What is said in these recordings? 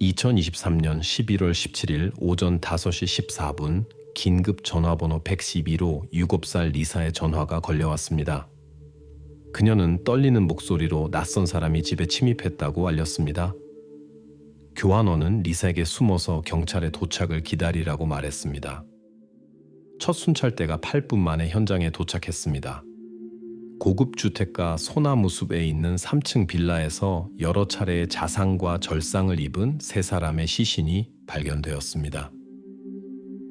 2023년 11월 17일 오전 5시 14분 긴급 전화번호 112로 7살 리사의 전화가 걸려왔습니다. 그녀는 떨리는 목소리로 낯선 사람이 집에 침입했다고 알렸습니다. 교환원은 리사에게 숨어서 경찰의 도착을 기다리라고 말했습니다. 첫 순찰대가 8분 만에 현장에 도착했습니다. 고급 주택가 소나무 숲에 있는 3층 빌라에서 여러 차례의 자상과 절상을 입은 세 사람의 시신이 발견되었습니다.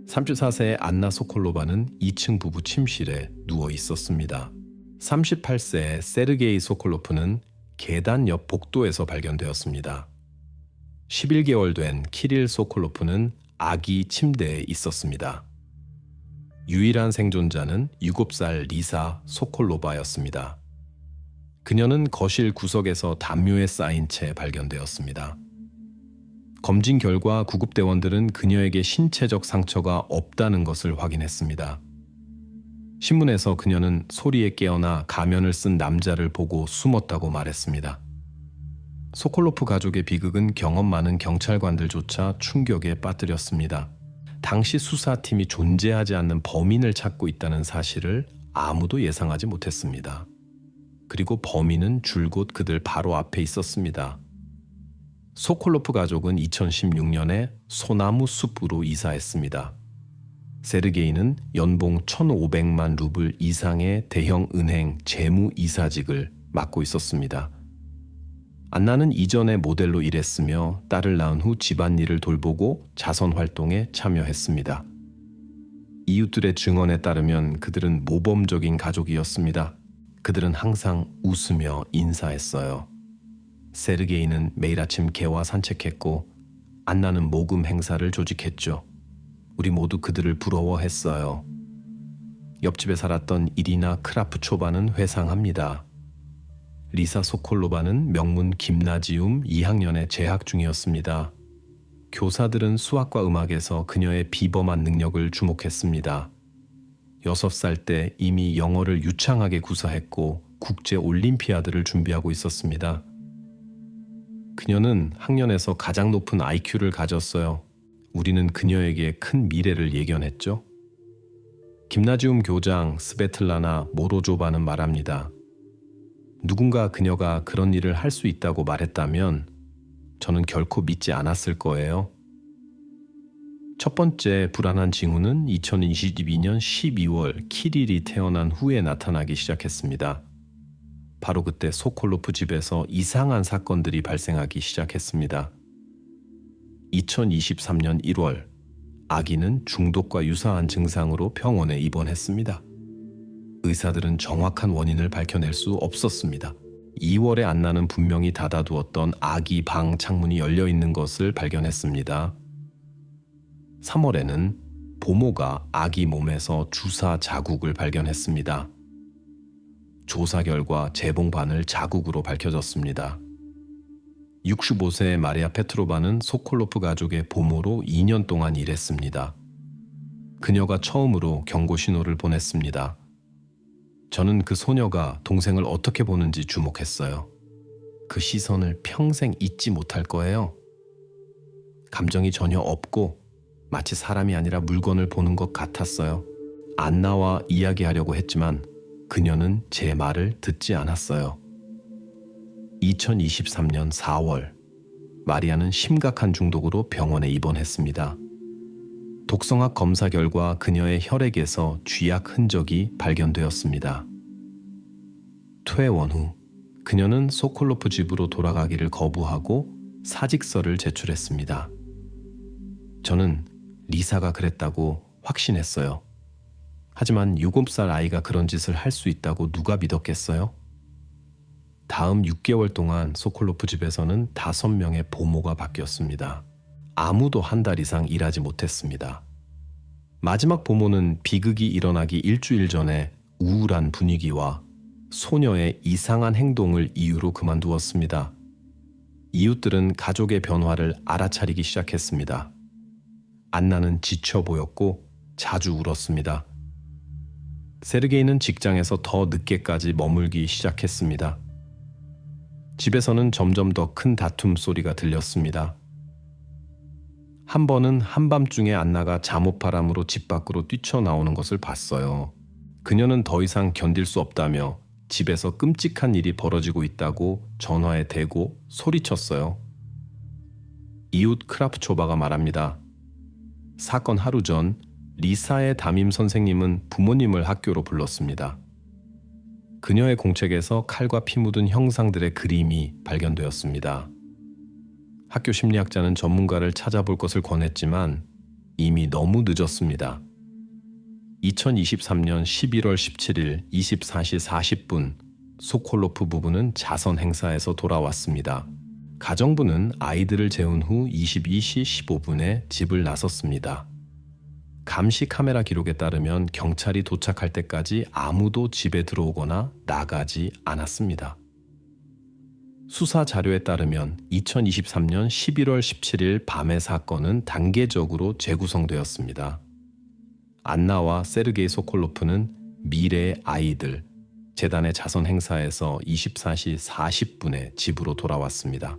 34세의 안나 소콜로바는 2층 부부 침실에 누워 있었습니다. 38세의 세르게이 소콜로프는 계단 옆 복도에서 발견되었습니다. 11개월 된 키릴 소콜로프는 아기 침대에 있었습니다. 유일한 생존자는 7살 리사 소콜로바였습니다. 그녀는 거실 구석에서 담요에 쌓인 채 발견되었습니다. 검진 결과 구급대원들은 그녀에게 신체적 상처가 없다는 것을 확인했습니다. 신문에서 그녀는 소리에 깨어나 가면을 쓴 남자를 보고 숨었다고 말했습니다. 소콜로프 가족의 비극은 경험 많은 경찰관들조차 충격에 빠뜨렸습니다. 당시 수사팀이 존재하지 않는 범인을 찾고 있다는 사실을 아무도 예상하지 못했습니다. 그리고 범인은 줄곧 그들 바로 앞에 있었습니다. 소콜로프 가족은 2016년에 소나무 숲으로 이사했습니다. 세르게이는 연봉 1,500만 루블 이상의 대형 은행 재무이사직을 맡고 있었습니다. 안나는 이전에 모델로 일했으며 딸을 낳은 후 집안일을 돌보고 자선 활동에 참여했습니다. 이웃들의 증언에 따르면 그들은 모범적인 가족이었습니다. 그들은 항상 웃으며 인사했어요. 세르게이는 매일 아침 개와 산책했고 안나는 모금 행사를 조직했죠. 우리 모두 그들을 부러워했어요. 옆집에 살았던 이리나 크라프초바는 회상합니다. 리사 소콜로바는 명문 김나지움 2학년에 재학 중이었습니다. 교사들은 수학과 음악에서 그녀의 비범한 능력을 주목했습니다. 6살 때 이미 영어를 유창하게 구사했고 국제 올림피아드를 준비하고 있었습니다. 그녀는 학년에서 가장 높은 IQ를 가졌어요. 우리는 그녀에게 큰 미래를 예견했죠. 김나지움 교장 스베틀라나 모로조바는 말합니다. 누군가 그녀가 그런 일을 할 수 있다고 말했다면 저는 결코 믿지 않았을 거예요. 첫 번째 불안한 징후는 2022년 12월 키릴이 태어난 후에 나타나기 시작했습니다. 바로 그때 소콜로프 집에서 이상한 사건들이 발생하기 시작했습니다. 2023년 1월 아기는 중독과 유사한 증상으로 병원에 입원했습니다. 의사들은 정확한 원인을 밝혀낼 수 없었습니다. 2월에 안나는 분명히 닫아두었던 아기 방 창문이 열려 있는 것을 발견했습니다. 3월에는 보모가 아기 몸에서 주사 자국을 발견했습니다. 조사 결과 재봉반을 자국으로 밝혀졌습니다. 65세의 마리아 페트로바는 소콜로프 가족의 보모로 2년 동안 일했습니다. 그녀가 처음으로 경고 신호를 보냈습니다. 저는 그 소녀가 동생을 어떻게 보는지 주목했어요. 그 시선을 평생 잊지 못할 거예요. 감정이 전혀 없고 마치 사람이 아니라 물건을 보는 것 같았어요. 안나와 이야기하려고 했지만 그녀는 제 말을 듣지 않았어요. 2023년 4월, 마리아는 심각한 중독으로 병원에 입원했습니다. 독성학 검사 결과 그녀의 혈액에서 쥐약 흔적이 발견되었습니다. 퇴원 후 그녀는 소콜로프 집으로 돌아가기를 거부하고 사직서를 제출했습니다. 저는 리사가 그랬다고 확신했어요. 하지만 7살 아이가 그런 짓을 할 수 있다고 누가 믿었겠어요? 다음 6개월 동안 소콜로프 집에서는 5명의 보모가 바뀌었습니다. 아무도 한 달 이상 일하지 못했습니다. 마지막 보모는 비극이 일어나기 일주일 전에 우울한 분위기와 소녀의 이상한 행동을 이유로 그만두었습니다. 이웃들은 가족의 변화를 알아차리기 시작했습니다. 안나는 지쳐 보였고 자주 울었습니다. 세르게이는 직장에서 더 늦게까지 머물기 시작했습니다. 집에서는 점점 더 큰 다툼 소리가 들렸습니다. 한 번은 한밤중에 안나가 잠옷바람으로 집 밖으로 뛰쳐나오는 것을 봤어요. 그녀는 더 이상 견딜 수 없다며 집에서 끔찍한 일이 벌어지고 있다고 전화에 대고 소리쳤어요. 이웃 크라프초바가 말합니다. 사건 하루 전 리사의 담임 선생님은 부모님을 학교로 불렀습니다. 그녀의 공책에서 칼과 피 묻은 형상들의 그림이 발견되었습니다. 학교 심리학자는 전문가를 찾아볼 것을 권했지만 이미 너무 늦었습니다. 2023년 11월 17일 24시 40분 소콜로프 부부는 자선 행사에서 돌아왔습니다. 가정부는 아이들을 재운 후 22시 15분에 집을 나섰습니다. 감시 카메라 기록에 따르면 경찰이 도착할 때까지 아무도 집에 들어오거나 나가지 않았습니다. 수사 자료에 따르면 2023년 11월 17일 밤의 사건은 단계적으로 재구성되었습니다. 안나와 세르게이 소콜로프는 미래의 아이들 재단의 자선 행사에서 24시 40분에 집으로 돌아왔습니다.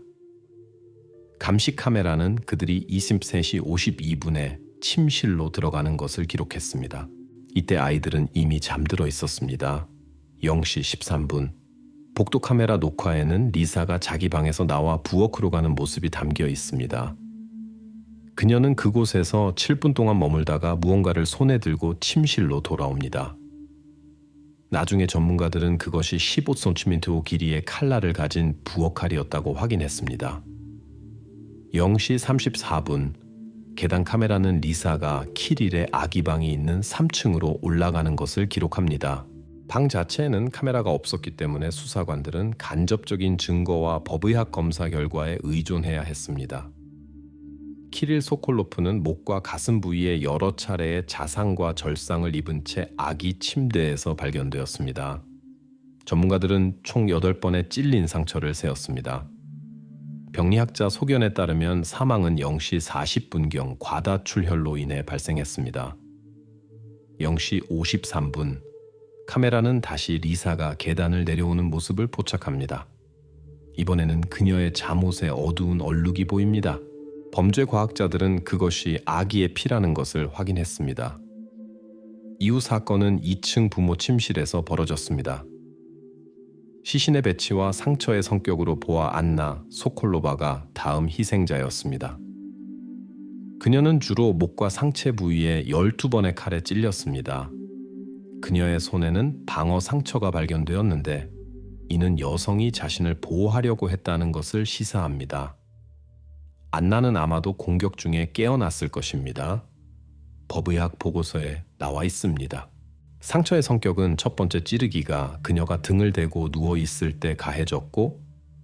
감시 카메라는 그들이 23시 52분에 침실로 들어가는 것을 기록했습니다. 이때 아이들은 이미 잠들어 있었습니다. 0시 13분 복도 카메라 녹화에는 리사가 자기 방에서 나와 부엌으로 가는 모습이 담겨 있습니다. 그녀는 그곳에서 7분 동안 머물다가 무언가를 손에 들고 침실로 돌아옵니다. 나중에 전문가들은 그것이 15cm 길이의 칼날을 가진 부엌 칼이었다고 확인했습니다. 0시 34분 계단 카메라는 리사가 키릴의 아기 방이 있는 3층으로 올라가는 것을 기록합니다. 방 자체에는 카메라가 없었기 때문에 수사관들은 간접적인 증거와 법의학 검사 결과에 의존해야 했습니다. 키릴 소콜로프는 목과 가슴 부위에 여러 차례의 자상과 절상을 입은 채 아기 침대에서 발견되었습니다. 전문가들은 총 8번의 찔린 상처를 세었습니다. 병리학자 소견에 따르면 사망은 0시 40분경 과다출혈로 인해 발생했습니다. 0시 53분 카메라는 다시 리사가 계단을 내려오는 모습을 포착합니다. 이번에는 그녀의 잠옷에 어두운 얼룩이 보입니다. 범죄 과학자들은 그것이 아기의 피라는 것을 확인했습니다. 이후 사건은 2층 부모 침실에서 벌어졌습니다. 시신의 배치와 상처의 성격으로 보아 안나 소콜로바가 다음 희생자였습니다. 그녀는 주로 목과 상체 부위에 12번의 칼에 찔렸습니다. 그녀의 손에는 방어 상처가 발견되었는데 이는 여성이 자신을 보호하려고 했다는 것을 시사합니다. 안나는 아마도 공격 중에 깨어났을 것입니다. 법의학 보고서에 나와 있습니다. 상처의 성격은 첫 번째 찌르기가 그녀가 등을 대고 누워 있을 때 가해졌고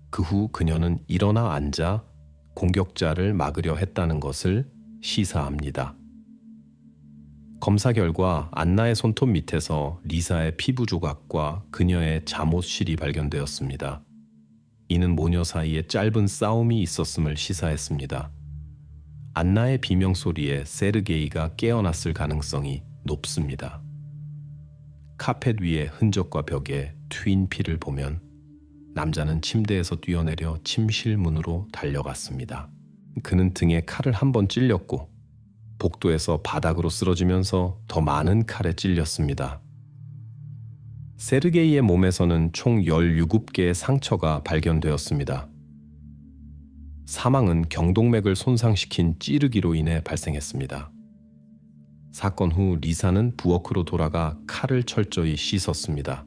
그 후 그녀는 일어나 앉아 공격자를 막으려 했다는 것을 시사합니다. 검사 결과 안나의 손톱 밑에서 리사의 피부 조각과 그녀의 잠옷실이 발견되었습니다. 이는 모녀 사이에 짧은 싸움이 있었음을 시사했습니다. 안나의 비명소리에 세르게이가 깨어났을 가능성이 높습니다. 카펫 위의 흔적과 벽에 휜 피를 보면 남자는 침대에서 뛰어내려 침실 문으로 달려갔습니다. 그는 등에 칼을 한 번 찔렸고 복도에서 바닥으로 쓰러지면서 더 많은 칼에 찔렸습니다. 세르게이의 몸에서는 총 17개의 상처가 발견되었습니다. 사망은 경동맥을 손상시킨 찌르기로 인해 발생했습니다. 사건 후 리사는 부엌으로 돌아가 칼을 철저히 씻었습니다.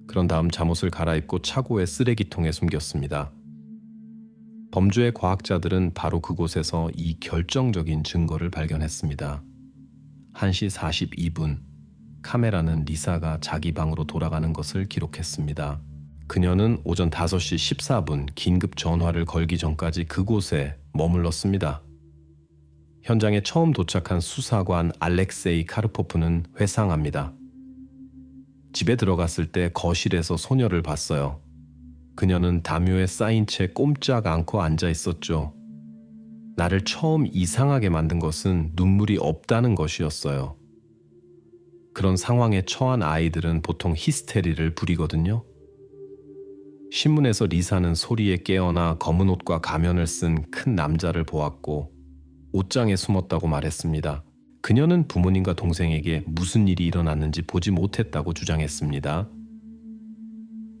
그런 다음 잠옷을 갈아입고 차고의 쓰레기통에 숨겼습니다. 범죄의 과학자들은 바로 그곳에서 이 결정적인 증거를 발견했습니다. 1시 42분 카메라는 리사가 자기 방으로 돌아가는 것을 기록했습니다. 그녀는 오전 5시 14분 긴급 전화를 걸기 전까지 그곳에 머물렀습니다. 현장에 처음 도착한 수사관 알렉세이 카르포프는 회상합니다. 집에 들어갔을 때 거실에서 소녀를 봤어요. 그녀는 담요에 쌓인 채 꼼짝 않고 앉아 있었죠. 나를 처음 이상하게 만든 것은 눈물이 없다는 것이었어요. 그런 상황에 처한 아이들은 보통 히스테리를 부리거든요. 신문에서 리사는 소리에 깨어나 검은 옷과 가면을 쓴 큰 남자를 보았고 옷장에 숨었다고 말했습니다. 그녀는 부모님과 동생에게 무슨 일이 일어났는지 보지 못했다고 주장했습니다.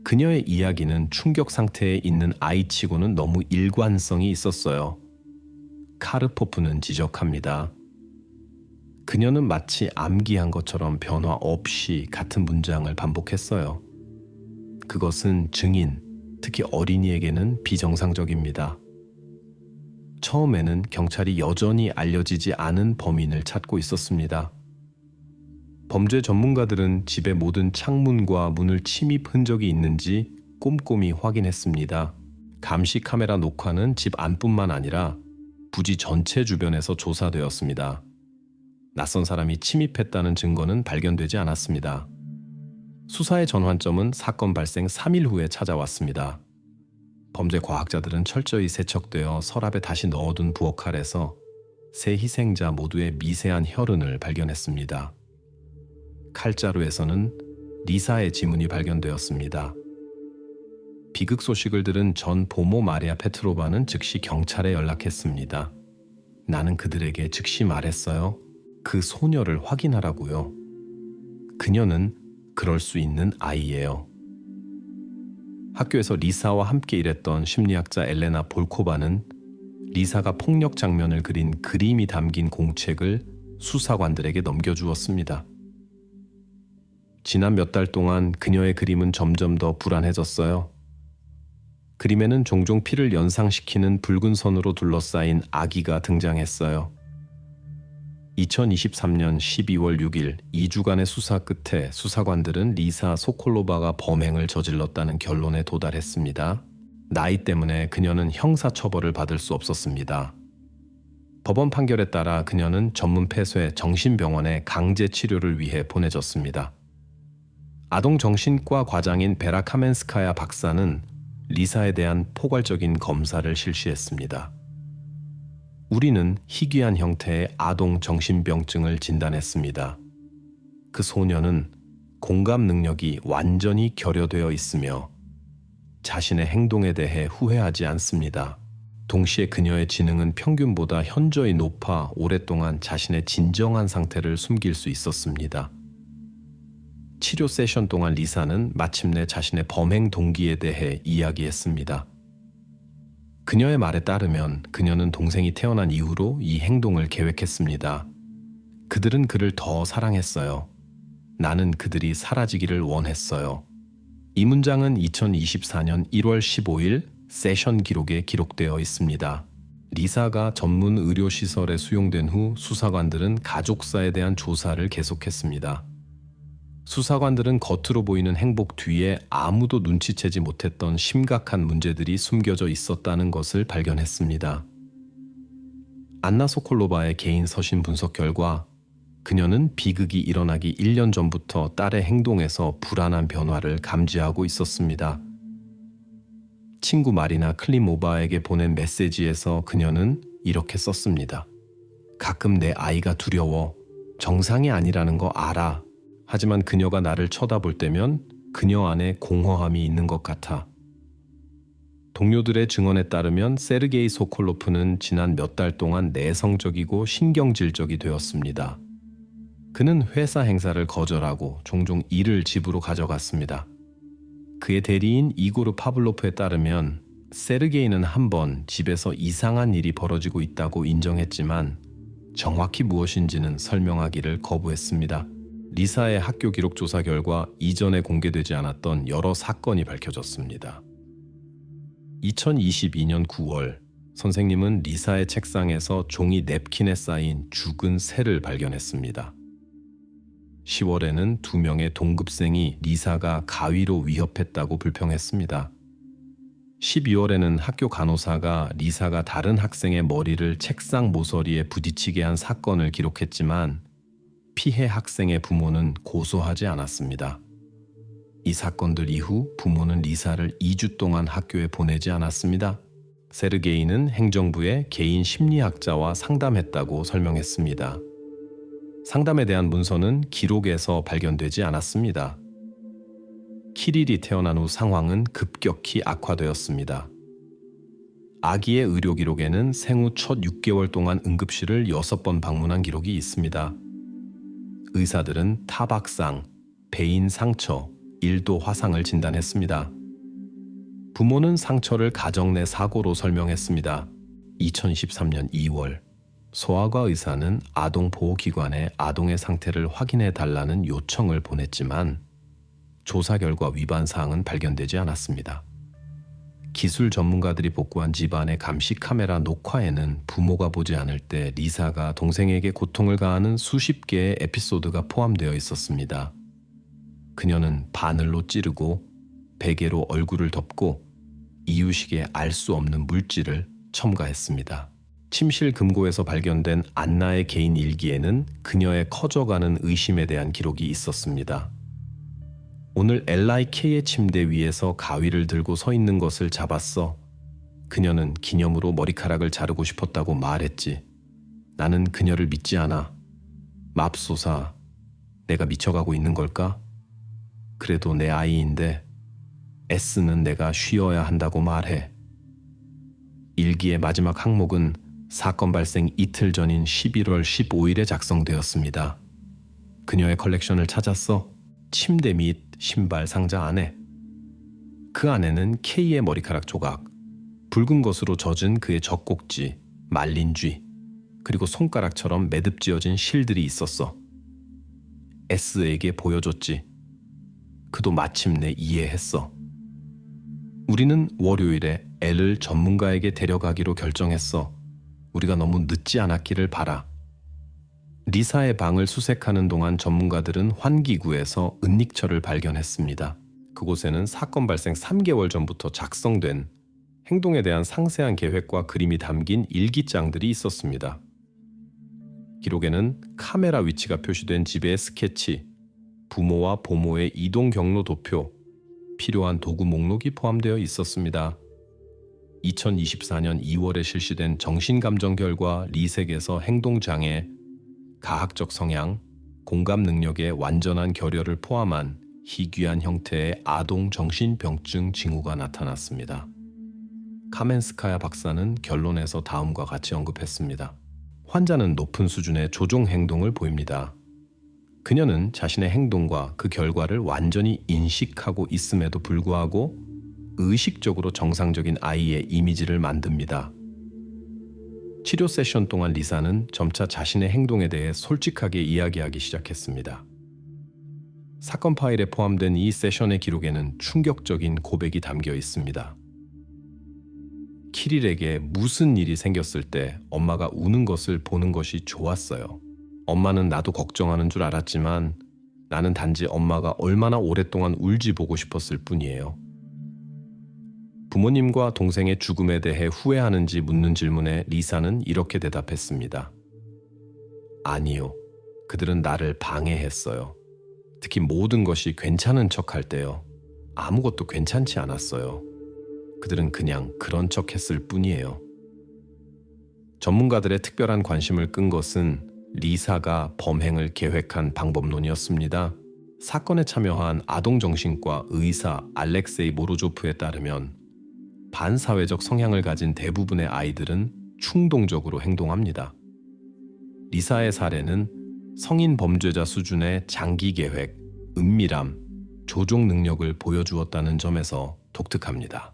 그녀의 이야기는 충격 상태에 있는 아이치고는 너무 일관성이 있었어요. 카르포프는 지적합니다. 그녀는 마치 암기한 것처럼 변화 없이 같은 문장을 반복했어요. 그것은 증인, 특히 어린이에게는 비정상적입니다. 처음에는 경찰이 여전히 알려지지 않은 범인을 찾고 있었습니다. 범죄 전문가들은 집의 모든 창문과 문을 침입 흔적이 있는지 꼼꼼히 확인했습니다. 감시 카메라 녹화는 집 안뿐만 아니라 부지 전체 주변에서 조사되었습니다. 낯선 사람이 침입했다는 증거는 발견되지 않았습니다. 수사의 전환점은 사건 발생 3일 후에 찾아왔습니다. 범죄 과학자들은 철저히 세척되어 서랍에 다시 넣어둔 부엌칼에서 세 희생자 모두의 미세한 혈흔을 발견했습니다. 칼자루에서는 리사의 지문이 발견되었습니다. 비극 소식을 들은 전 보모 마리아 페트로바는 즉시 경찰에 연락했습니다. 나는 그들에게 즉시 말했어요. 그 소녀를 확인하라고요. 그녀는 그럴 수 있는 아이예요. 학교에서 리사와 함께 일했던 심리학자 엘레나 볼코바는 리사가 폭력 장면을 그린 그림이 담긴 공책을 수사관들에게 넘겨주었습니다. 지난 몇 달 동안 그녀의 그림은 점점 더 불안해졌어요. 그림에는 종종 피를 연상시키는 붉은 선으로 둘러싸인 아기가 등장했어요. 2023년 12월 6일 2주간의 수사 끝에 수사관들은 리사 소콜로바가 범행을 저질렀다는 결론에 도달했습니다. 나이 때문에 그녀는 형사처벌을 받을 수 없었습니다. 법원 판결에 따라 그녀는 전문 폐쇄 정신병원에 강제 치료를 위해 보내졌습니다. 아동정신과 과장인 베라 카멘스카야 박사는 리사에 대한 포괄적인 검사를 실시했습니다. 우리는 희귀한 형태의 아동 정신병증을 진단했습니다. 그 소녀는 공감 능력이 완전히 결여되어 있으며 자신의 행동에 대해 후회하지 않습니다. 동시에 그녀의 지능은 평균보다 현저히 높아 오랫동안 자신의 진정한 상태를 숨길 수 있었습니다. 치료 세션 동안 리사는 마침내 자신의 범행 동기에 대해 이야기했습니다. 그녀의 말에 따르면 그녀는 동생이 태어난 이후로 이 행동을 계획했습니다. 그들은 그를 더 사랑했어요. 나는 그들이 사라지기를 원했어요. 이 문장은 2024년 1월 15일 세션 기록에 기록되어 있습니다. 리사가 전문 의료시설에 수용된 후 수사관들은 가족사에 대한 조사를 계속했습니다. 수사관들은 겉으로 보이는 행복 뒤에 아무도 눈치채지 못했던 심각한 문제들이 숨겨져 있었다는 것을 발견했습니다. 안나 소콜로바의 개인 서신 분석 결과 그녀는 비극이 일어나기 1년 전부터 딸의 행동에서 불안한 변화를 감지하고 있었습니다. 친구 마리나 클리모바에게 보낸 메시지에서 그녀는 이렇게 썼습니다. 가끔 내 아이가 두려워. 정상이 아니라는 거 알아. 하지만 그녀가 나를 쳐다볼 때면 그녀 안에 공허함이 있는 것 같아. 동료들의 증언에 따르면 세르게이 소콜로프는 지난 몇 달 동안 내성적이고 신경질적이 되었습니다. 그는 회사 행사를 거절하고 종종 일을 집으로 가져갔습니다. 그의 대리인 이고르 파블로프에 따르면 세르게이는 한 번 집에서 이상한 일이 벌어지고 있다고 인정했지만 정확히 무엇인지는 설명하기를 거부했습니다. 리사의 학교 기록 조사 결과 이전에 공개되지 않았던 여러 사건이 밝혀졌습니다. 2022년 9월, 선생님은 리사의 책상에서 종이 냅킨에 쌓인 죽은 새를 발견했습니다. 10월에는 2명의 동급생이 리사가 가위로 위협했다고 불평했습니다. 12월에는 학교 간호사가 리사가 다른 학생의 머리를 책상 모서리에 부딪히게 한 사건을 기록했지만 피해 학생의 부모는 고소하지 않았습니다. 이 사건들 이후 부모는 리사를 2주 동안 학교에 보내지 않았습니다. 세르게이는 행정부의 개인 심리학자와 상담했다고 설명했습니다. 상담에 대한 문서는 기록에서 발견되지 않았습니다. 키릴이 태어난 후 상황은 급격히 악화되었습니다. 아기의 의료 기록에는 생후 첫 6개월 동안 응급실을 6번 방문한 기록이 있습니다. 의사들은 타박상, 배인 상처, 1도 화상을 진단했습니다. 부모는 상처를 가정 내 사고로 설명했습니다. 2023년 2월, 소아과 의사는 아동보호기관에 아동의 상태를 확인해 달라는 요청을 보냈지만 조사 결과 위반 사항은 발견되지 않았습니다. 기술 전문가들이 복구한 집안의 감시 카메라 녹화에는 부모가 보지 않을 때 리사가 동생에게 고통을 가하는 수십 개의 에피소드가 포함되어 있었습니다. 그녀는 바늘로 찌르고 베개로 얼굴을 덮고 이유식에 알 수 없는 물질을 첨가했습니다. 침실 금고에서 발견된 안나의 개인 일기에는 그녀의 커져가는 의심에 대한 기록이 있었습니다. 오늘 LIK의 침대 위에서 가위를 들고 서 있는 것을 잡았어. 그녀는 기념으로 머리카락을 자르고 싶었다고 말했지. 나는 그녀를 믿지 않아. 맙소사, 내가 미쳐가고 있는 걸까? 그래도 내 아이인데 S는 내가 쉬어야 한다고 말해. 일기의 마지막 항목은 사건 발생 이틀 전인 11월 15일에 작성되었습니다. 그녀의 컬렉션을 찾았어. 침대 및 신발 상자 안에. 그 안에는 K의 머리카락 조각, 붉은 것으로 젖은 그의 젖꼭지, 말린 쥐, 그리고 손가락처럼 매듭지어진 실들이 있었어. S에게 보여줬지. 그도 마침내 이해했어. 우리는 월요일에 L을 전문가에게 데려가기로 결정했어. 우리가 너무 늦지 않았기를 바라. 리사의 방을 수색하는 동안 전문가들은 환기구에서 은닉처를 발견했습니다. 그곳에는 사건 발생 3개월 전부터 작성된 행동에 대한 상세한 계획과 그림이 담긴 일기장들이 있었습니다. 기록에는 카메라 위치가 표시된 집의 스케치, 부모와 보모의 이동 경로 도표, 필요한 도구 목록이 포함되어 있었습니다. 2024년 2월에 실시된 정신감정 결과 리색에서 행동장애, 가학적 성향, 공감 능력의 완전한 결여를 포함한 희귀한 형태의 아동 정신병증 징후가 나타났습니다. 카멘스카야 박사는 결론에서 다음과 같이 언급했습니다. 환자는 높은 수준의 조종 행동을 보입니다. 그녀는 자신의 행동과 그 결과를 완전히 인식하고 있음에도 불구하고 의식적으로 정상적인 아이의 이미지를 만듭니다. 치료 세션 동안 리사는 점차 자신의 행동에 대해 솔직하게 이야기하기 시작했습니다. 사건 파일에 포함된 이 세션의 기록에는 충격적인 고백이 담겨 있습니다. 키릴에게 무슨 일이 생겼을 때 엄마가 우는 것을 보는 것이 좋았어요. 엄마는 나도 걱정하는 줄 알았지만 나는 단지 엄마가 얼마나 오랫동안 울지 보고 싶었을 뿐이에요. 부모님과 동생의 죽음에 대해 후회하는지 묻는 질문에 리사는 이렇게 대답했습니다. 아니요. 그들은 나를 방해했어요. 특히 모든 것이 괜찮은 척할 때요. 아무것도 괜찮지 않았어요. 그들은 그냥 그런 척 했을 뿐이에요. 전문가들의 특별한 관심을 끈 것은 리사가 범행을 계획한 방법론이었습니다. 사건에 참여한 아동정신과 의사 알렉세이 모로조프에 따르면 반사회적 성향을 가진 대부분의 아이들은 충동적으로 행동합니다. 리사의 사례는 성인 범죄자 수준의 장기 계획, 은밀함, 조종 능력을 보여주었다는 점에서 독특합니다.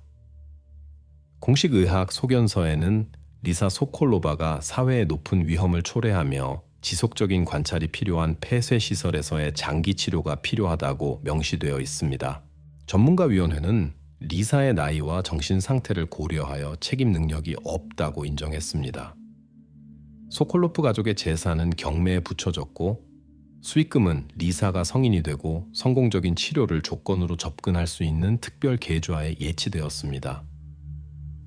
공식 의학 소견서에는 리사 소콜로바가 사회의 높은 위험을 초래하며 지속적인 관찰이 필요한 폐쇄시설에서의 장기 치료가 필요하다고 명시되어 있습니다. 전문가위원회는 리사의 나이와 정신 상태를 고려하여 책임 능력이 없다고 인정했습니다. 소콜로프 가족의 재산은 경매에 붙여졌고 수익금은 리사가 성인이 되고 성공적인 치료를 조건으로 접근할 수 있는 특별 계좌에 예치되었습니다.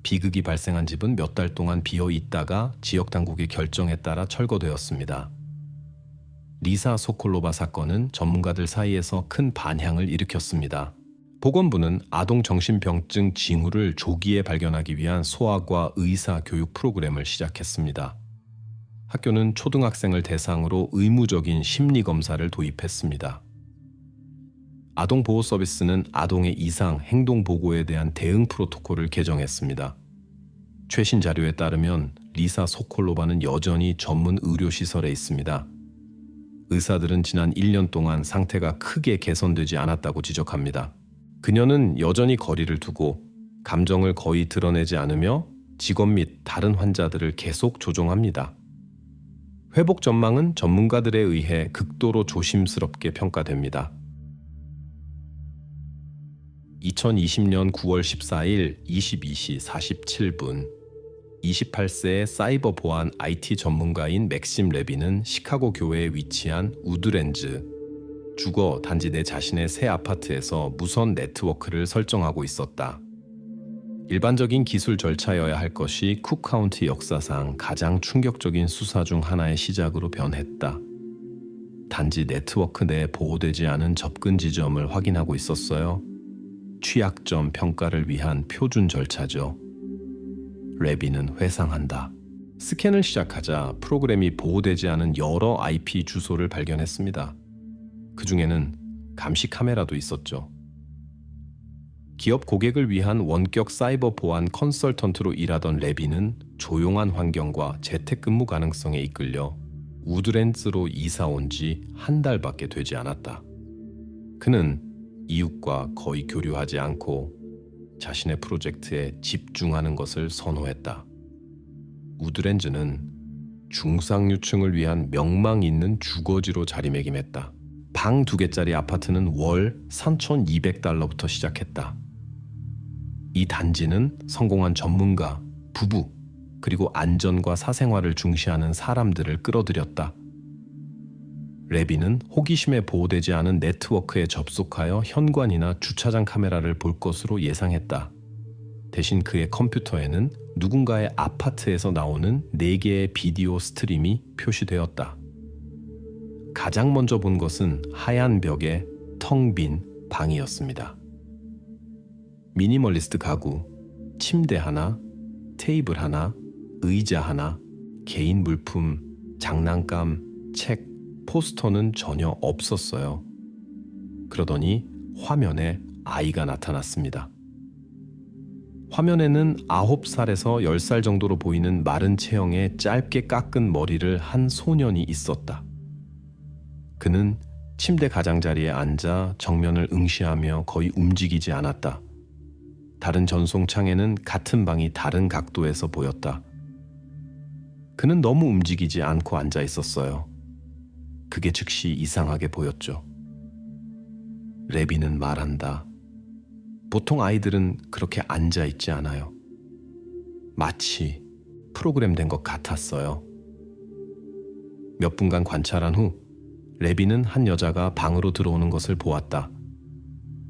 비극이 발생한 집은 몇 달 동안 비어 있다가 지역 당국의 결정에 따라 철거되었습니다. 리사 소콜로바 사건은 전문가들 사이에서 큰 반향을 일으켰습니다. 보건부는 아동 정신병증 징후를 조기에 발견하기 위한 소아과 의사 교육 프로그램을 시작했습니다. 학교는 초등학생을 대상으로 의무적인 심리 검사를 도입했습니다. 아동보호 서비스는 아동의 이상 행동 보고에 대한 대응 프로토콜을 개정했습니다. 최신 자료에 따르면 리사 소콜로바는 여전히 전문 의료시설에 있습니다. 의사들은 지난 1년 동안 상태가 크게 개선되지 않았다고 지적합니다. 그녀는 여전히 거리를 두고 감정을 거의 드러내지 않으며 직원 및 다른 환자들을 계속 조종합니다. 회복 전망은 전문가들에 의해 극도로 조심스럽게 평가됩니다. 2020년 9월 14일 22시 47분 28세의 사이버 보안 IT 전문가인 맥심 레비는 시카고 교외에 위치한 우드랜즈 주거 단지 내 자신의 새 아파트에서 무선 네트워크를 설정하고 있었다. 일반적인 기술 절차여야 할 것이 쿡 카운티 역사상 가장 충격적인 수사 중 하나의 시작으로 변했다. 단지 네트워크 내에 보호되지 않은 접근 지점을 확인하고 있었어요. 취약점 평가를 위한 표준 절차죠. 레비는 회상한다. 스캔을 시작하자 프로그램이 보호되지 않은 여러 IP 주소를 발견했습니다. 그 중에는 감시 카메라도 있었죠. 기업 고객을 위한 원격 사이버 보안 컨설턴트로 일하던 레비는 조용한 환경과 재택근무 가능성에 이끌려 우드랜즈로 이사 온 지 한 달밖에 되지 않았다. 그는 이웃과 거의 교류하지 않고 자신의 프로젝트에 집중하는 것을 선호했다. 우드랜즈는 중상류층을 위한 명망 있는 주거지로 자리매김했다. 방 2개짜리 아파트는 월 3,200달러부터 시작했다. 이 단지는 성공한 전문가, 부부, 그리고 안전과 사생활을 중시하는 사람들을 끌어들였다. 레비는 호기심에 보호되지 않은 네트워크에 접속하여 현관이나 주차장 카메라를 볼 것으로 예상했다. 대신 그의 컴퓨터에는 누군가의 아파트에서 나오는 4개의 비디오 스트림이 표시되었다. 가장 먼저 본 것은 하얀 벽에 텅 빈 방이었습니다. 미니멀리스트 가구, 침대 하나, 테이블 하나, 의자 하나, 개인 물품, 장난감, 책, 포스터는 전혀 없었어요. 그러더니 화면에 아이가 나타났습니다. 화면에는 9살에서 10살 정도로 보이는 마른 체형에 짧게 깎은 머리를 한 소년이 있었다. 그는 침대 가장자리에 앉아 정면을 응시하며 거의 움직이지 않았다. 다른 전송창에는 같은 방이 다른 각도에서 보였다. 그는 너무 움직이지 않고 앉아 있었어요. 그게 즉시 이상하게 보였죠. 레비는 말한다. 보통 아이들은 그렇게 앉아 있지 않아요. 마치 프로그램된 것 같았어요. 몇 분간 관찰한 후 레비는 한 여자가 방으로 들어오는 것을 보았다.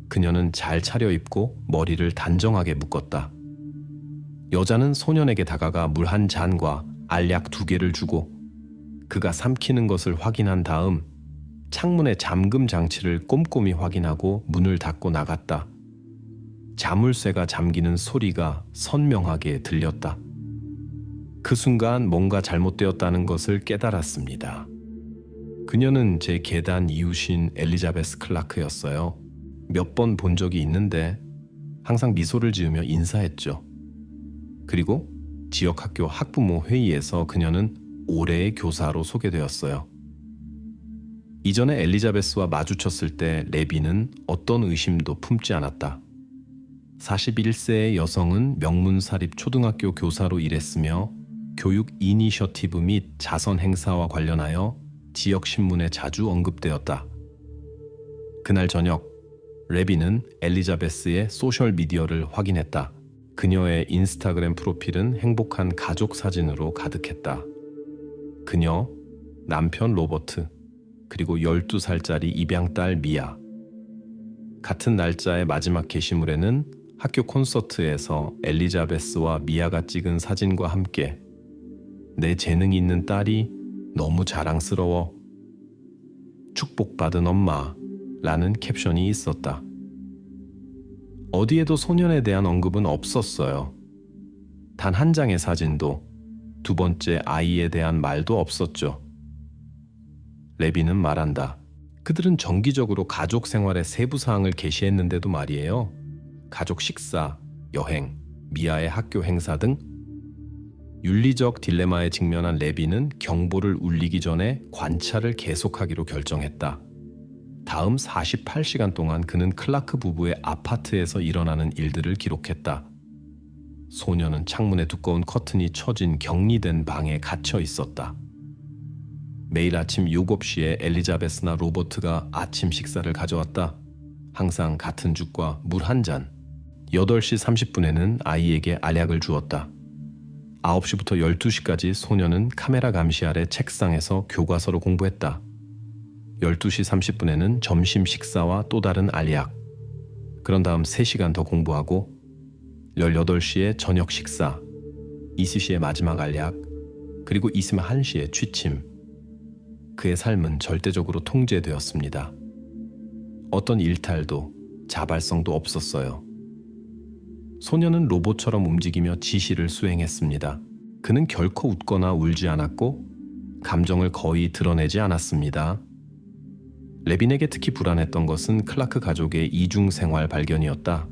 그녀는 잘 차려입고 머리를 단정하게 묶었다. 여자는 소년에게 다가가 물 한 잔과 알약 2개를 주고 그가 삼키는 것을 확인한 다음 창문의 잠금 장치를 꼼꼼히 확인하고 문을 닫고 나갔다. 자물쇠가 잠기는 소리가 선명하게 들렸다. 그 순간 뭔가 잘못되었다는 것을 깨달았습니다. 그녀는 제 계단 이웃인 엘리자베스 클라크였어요. 몇 번 본 적이 있는데 항상 미소를 지으며 인사했죠. 그리고 지역학교 학부모 회의에서 그녀는 올해의 교사로 소개되었어요. 이전에 엘리자베스와 마주쳤을 때 레비는 어떤 의심도 품지 않았다. 41세의 여성은 명문사립 초등학교 교사로 일했으며 교육 이니셔티브 및 자선 행사와 관련하여 지역 신문에 자주 언급되었다. 그날 저녁 레비는 엘리자베스의 소셜미디어를 확인했다. 그녀의 인스타그램 프로필은 행복한 가족 사진으로 가득했다. 그녀, 남편 로버트, 그리고 12살짜리 입양딸 미아. 같은 날짜의 마지막 게시물에는 학교 콘서트에서 엘리자베스와 미아가 찍은 사진과 함께 내 재능이 있는 딸이 너무 자랑스러워. 축복받은 엄마 라는 캡션이 있었다. 어디에도 소년에 대한 언급은 없었어요. 단 한 장의 사진도, 2번째 아이에 대한 말도 없었죠. 레비는 말한다. 그들은 정기적으로 가족 생활의 세부 사항을 게시했는데도 말이에요. 가족 식사, 여행, 미아의 학교 행사 등 윤리적 딜레마에 직면한 레비는 경보를 울리기 전에 관찰을 계속하기로 결정했다. 다음 48시간 동안 그는 클라크 부부의 아파트에서 일어나는 일들을 기록했다. 소녀는 창문에 두꺼운 커튼이 쳐진 격리된 방에 갇혀 있었다. 매일 아침 7시에 엘리자베스나 로버트가 아침 식사를 가져왔다. 항상 같은 죽과 물 한 잔. 8시 30분에는 아이에게 알약을 주었다. 9시부터 12시까지 소녀는 카메라 감시 아래 책상에서 교과서로 공부했다. 12시 30분에는 점심 식사와 또 다른 알약. 그런 다음 3시간 더 공부하고 18시에 저녁 식사, 20시에 마지막 알약, 그리고 이듬해 1시에 취침. 그의 삶은 절대적으로 통제되었습니다. 어떤 일탈도 자발성도 없었어요. 소녀는 로봇처럼 움직이며 지시를 수행했습니다. 그는 결코 웃거나 울지 않았고 감정을 거의 드러내지 않았습니다. 레빈에게 특히 불안했던 것은 클라크 가족의 이중 생활 발견이었다.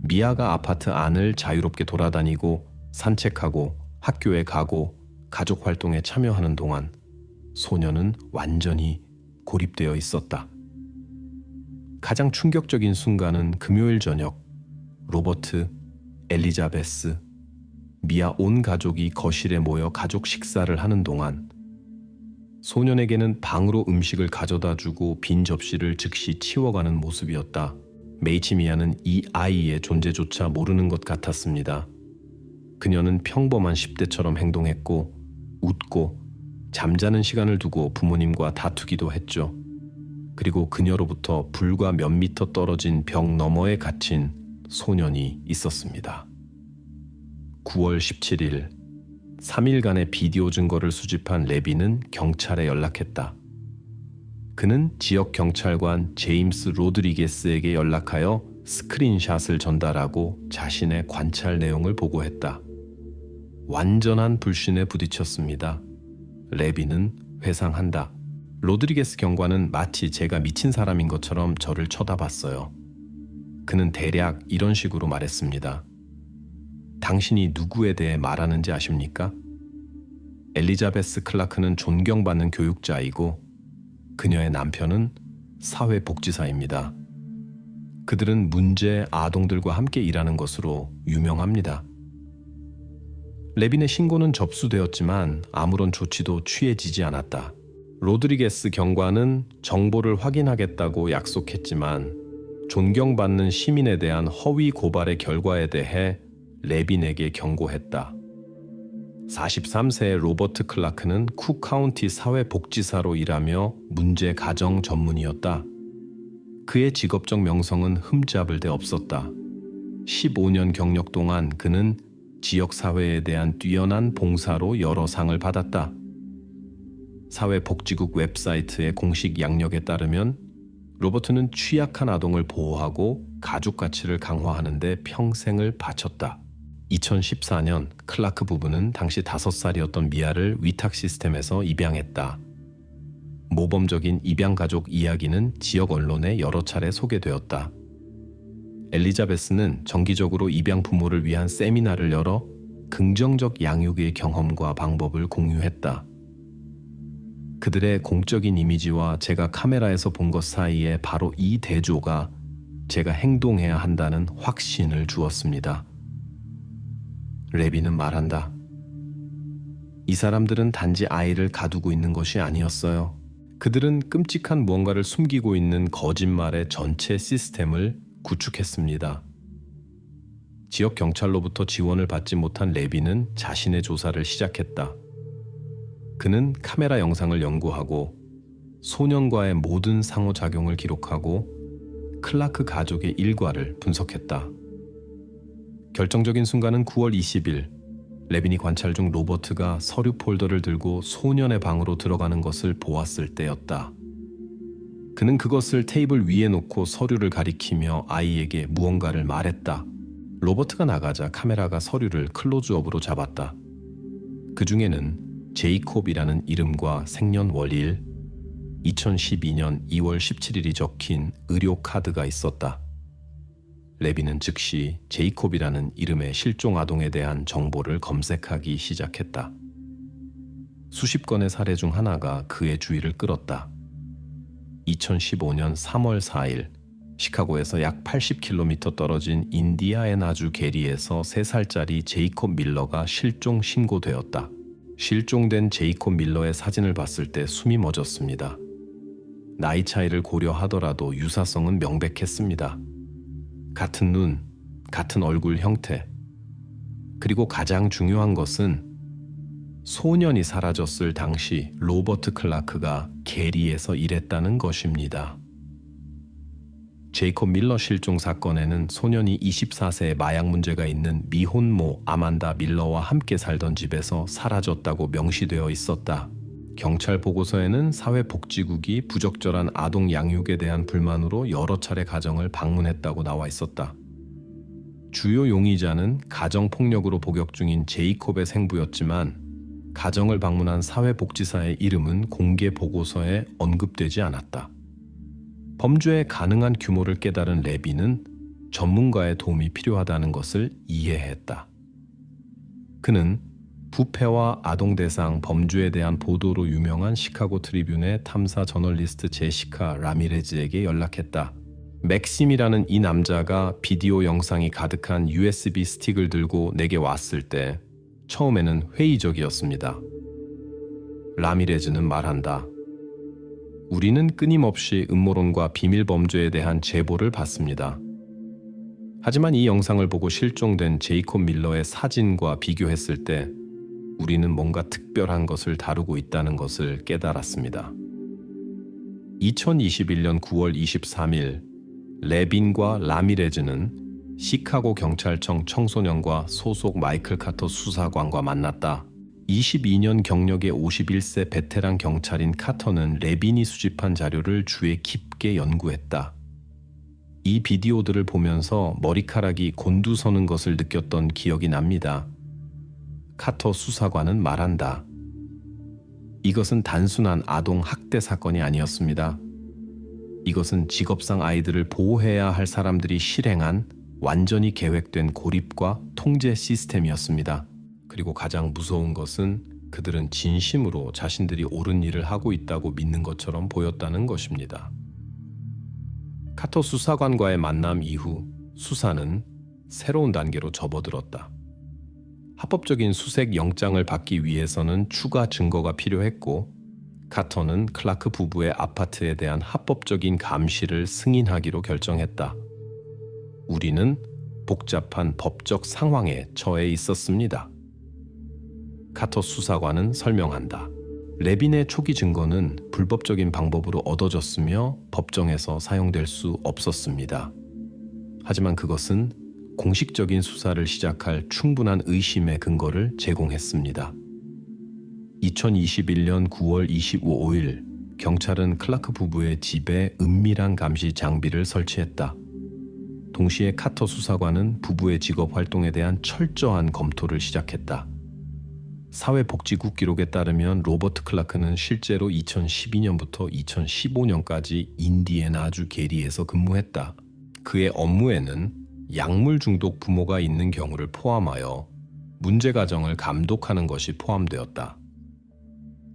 미아가 아파트 안을 자유롭게 돌아다니고 산책하고 학교에 가고 가족 활동에 참여하는 동안 소녀는 완전히 고립되어 있었다. 가장 충격적인 순간은 금요일 저녁, 로버트, 엘리자베스, 미아 온 가족이 거실에 모여 가족 식사를 하는 동안 소년에게는 방으로 음식을 가져다 주고 빈 접시를 즉시 치워가는 모습이었다. 메이치 미아는 이 아이의 존재조차 모르는 것 같았습니다. 그녀는 평범한 10대처럼 행동했고 웃고 잠자는 시간을 두고 부모님과 다투기도 했죠. 그리고 그녀로부터 불과 몇 미터 떨어진 벽 너머에 갇힌 소년이 있었습니다. 9월 17일, 3일간의 비디오 증거를 수집한 레비는 경찰에 연락했다. 그는 지역 경찰관 제임스 로드리게스에게 연락하여 스크린샷을 전달하고 자신의 관찰 내용을 보고했다. 완전한 불신에 부딪혔습니다. 레비는 회상한다. 로드리게스 경관은 마치 제가 미친 사람인 것처럼 저를 쳐다봤어요. 그는 대략 이런 식으로 말했습니다. 당신이 누구에 대해 말하는지 아십니까? 엘리자베스 클라크는 존경받는 교육자이고 그녀의 남편은 사회복지사입니다. 그들은 문제 아동들과 함께 일하는 것으로 유명합니다. 레빈의 신고는 접수되었지만 아무런 조치도 취해지지 않았다. 로드리게스 경관은 정보를 확인하겠다고 약속했지만 존경받는 시민에 대한 허위 고발의 결과에 대해 레빈에게 경고했다. 43세의 로버트 클라크는 쿡 카운티 사회복지사로 일하며 문제 가정 전문이었다. 그의 직업적 명성은 흠잡을 데 없었다. 15년 경력 동안 그는 지역사회에 대한 뛰어난 봉사로 여러 상을 받았다. 사회복지국 웹사이트의 공식 양력에 따르면 로버트는 취약한 아동을 보호하고 가족 가치를 강화하는 데 평생을 바쳤다. 2014년 클라크 부부는 당시 5살이었던 미아를 위탁 시스템에서 입양했다. 모범적인 입양 가족 이야기는 지역 언론에 여러 차례 소개되었다. 엘리자베스는 정기적으로 입양 부모를 위한 세미나를 열어 긍정적 양육의 경험과 방법을 공유했다. 그들의 공적인 이미지와 제가 카메라에서 본 것 사이에 바로 이 대조가 제가 행동해야 한다는 확신을 주었습니다. 레비는 말한다. 이 사람들은 단지 아이를 가두고 있는 것이 아니었어요. 그들은 끔찍한 무언가를 숨기고 있는 거짓말의 전체 시스템을 구축했습니다. 지역 경찰로부터 지원을 받지 못한 레비는 자신의 조사를 시작했다. 그는 카메라 영상을 연구하고 소년과의 모든 상호작용을 기록하고 클라크 가족의 일과를 분석했다. 결정적인 순간은 9월 20일 레빈이 관찰 중 로버트가 서류 폴더를 들고 소년의 방으로 들어가는 것을 보았을 때였다. 그는 그것을 테이블 위에 놓고 서류를 가리키며 아이에게 무언가를 말했다. 로버트가 나가자 카메라가 서류를 클로즈업으로 잡았다. 그 중에는 제이콥이라는 이름과 생년월일, 2012년 2월 17일이 적힌 의료 카드가 있었다. 레비는 즉시 제이콥이라는 이름의 실종 아동에 대한 정보를 검색하기 시작했다. 수십 건의 사례 중 하나가 그의 주의를 끌었다. 2015년 3월 4일 시카고에서 약 80km 떨어진 인디아애나주 게리에서 3살짜리 제이콥 밀러가 실종 신고되었다. 실종된 제이콥 밀러의 사진을 봤을 때 숨이 멎었습니다. 나이 차이를 고려하더라도 유사성은 명백했습니다. 같은 눈, 같은 얼굴 형태. 그리고 가장 중요한 것은 소년이 사라졌을 당시 로버트 클라크가 게리에서 일했다는 것입니다. 제이콥 밀러 실종 사건에는 소년이 24세의 마약 문제가 있는 미혼모 아만다 밀러와 함께 살던 집에서 사라졌다고 명시되어 있었다. 경찰 보고서에는 사회복지국이 부적절한 아동 양육에 대한 불만으로 여러 차례 가정을 방문했다고 나와 있었다. 주요 용의자는 가정폭력으로 복역 중인 제이콥의 생부였지만 가정을 방문한 사회복지사의 이름은 공개 보고서에 언급되지 않았다. 범죄의 가능한 규모를 깨달은 레비는 전문가의 도움이 필요하다는 것을 이해했다. 그는 부패와 아동 대상 범죄에 대한 보도로 유명한 시카고 트리뷴의 탐사 저널리스트 제시카 라미레즈에게 연락했다. 맥심이라는 이 남자가 비디오 영상이 가득한 USB 스틱을 들고 내게 왔을 때 처음에는 회의적이었습니다. 라미레즈는 말한다. 우리는 끊임없이 음모론과 비밀 범죄에 대한 제보를 받습니다. 하지만 이 영상을 보고 실종된 제이콥 밀러의 사진과 비교했을 때 우리는 뭔가 특별한 것을 다루고 있다는 것을 깨달았습니다. 2021년 9월 23일 레빈과 라미레즈는 시카고 경찰청 청소년과 소속 마이클 카터 수사관과 만났다. 22년 경력의 51세 베테랑 경찰인 카터는 레빈이 수집한 자료를 주에 깊게 연구했다. 이 비디오들을 보면서 머리카락이 곤두서는 것을 느꼈던 기억이 납니다. 카터 수사관은 말한다. 이것은 단순한 아동 학대 사건이 아니었습니다. 이것은 직업상 아이들을 보호해야 할 사람들이 실행한 완전히 계획된 고립과 통제 시스템이었습니다. 그리고 가장 무서운 것은 그들은 진심으로 자신들이 옳은 일을 하고 있다고 믿는 것처럼 보였다는 것입니다. 카터 수사관과의 만남 이후 수사는 새로운 단계로 접어들었다. 합법적인 수색 영장을 받기 위해서는 추가 증거가 필요했고 카터는 클라크 부부의 아파트에 대한 합법적인 감시를 승인하기로 결정했다. 우리는 복잡한 법적 상황에 처해 있었습니다. 카터 수사관은 설명한다. 레빈의 초기 증거는 불법적인 방법으로 얻어졌으며 법정에서 사용될 수 없었습니다. 하지만 그것은 공식적인 수사를 시작할 충분한 의심의 근거를 제공했습니다. 2021년 9월 25일 경찰은 클라크 부부의 집에 은밀한 감시 장비를 설치했다. 동시에 카터 수사관은 부부의 직업 활동에 대한 철저한 검토를 시작했다. 사회복지국 기록에 따르면 로버트 클라크는 실제로 2012년부터 2015년까지 인디애나주 게리에서 근무했다. 그의 업무에는 약물 중독 부모가 있는 경우를 포함하여 문제 가정을 감독하는 것이 포함되었다.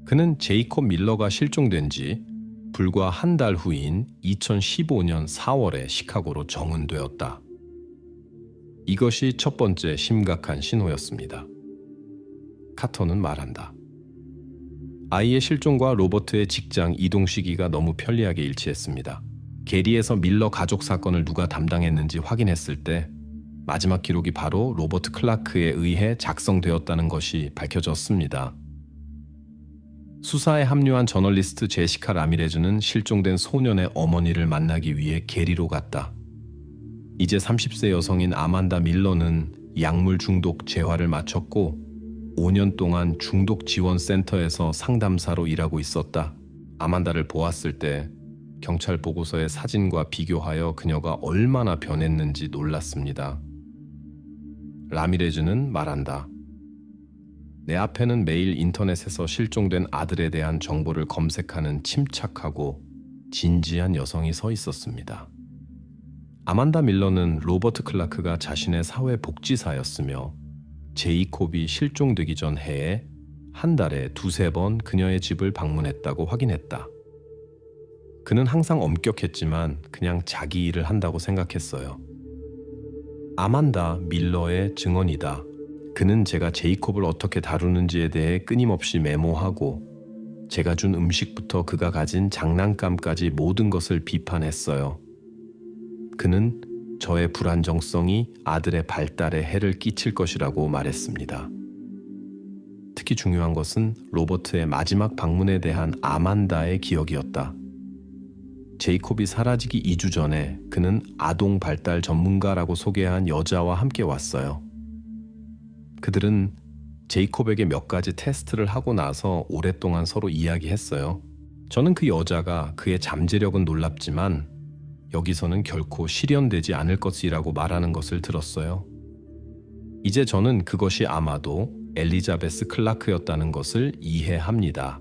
그는 제이콥 밀러가 실종된 지 불과 한 달 후인 2015년 4월에 시카고로 정은되었다. 이것이 첫 번째 심각한 신호였습니다. 카터는 말한다. 아이의 실종과 로버트의 직장 이동 시기가 너무 편리하게 일치했습니다. 게리에서 밀러 가족 사건을 누가 담당했는지 확인했을 때 마지막 기록이 바로 로버트 클라크에 의해 작성되었다는 것이 밝혀졌습니다. 수사에 합류한 저널리스트 제시카 라미레즈는 실종된 소년의 어머니를 만나기 위해 게리로 갔다. 이제 30세 여성인 아만다 밀러는 약물 중독 재활을 마쳤고 5년 동안 중독지원센터에서 상담사로 일하고 있었다. 아만다를 보았을 때 경찰 보고서의 사진과 비교하여 그녀가 얼마나 변했는지 놀랐습니다. 라미레즈는 말한다. 내 앞에는 매일 인터넷에서 실종된 아들에 대한 정보를 검색하는 침착하고 진지한 여성이 서 있었습니다. 아만다 밀러는 로버트 클라크가 자신의 사회복지사였으며 제이콥이 실종되기 전 해에 한 달에 2~3번 그녀의 집을 방문했다고 확인했다. 그는 항상 엄격했지만 그냥 자기 일을 한다고 생각했어요. 아만다 밀러의 증언이다. 그는 제가 제이콥을 어떻게 다루는지에 대해 끊임없이 메모하고 제가 준 음식부터 그가 가진 장난감까지 모든 것을 비판했어요. 그는 저의 불안정성이 아들의 발달에 해를 끼칠 것이라고 말했습니다. 특히 중요한 것은 로버트의 마지막 방문에 대한 아만다의 기억이었다. 제이콥이 사라지기 2주 전에 그는 아동 발달 전문가라고 소개한 여자와 함께 왔어요. 그들은 제이콥에게 몇 가지 테스트를 하고 나서 오랫동안 서로 이야기했어요. 저는 그 여자가 그의 잠재력은 놀랍지만 여기서는 결코 실현되지 않을 것이라고 말하는 것을 들었어요. 이제 저는 그것이 아마도 엘리자베스 클라크였다는 것을 이해합니다.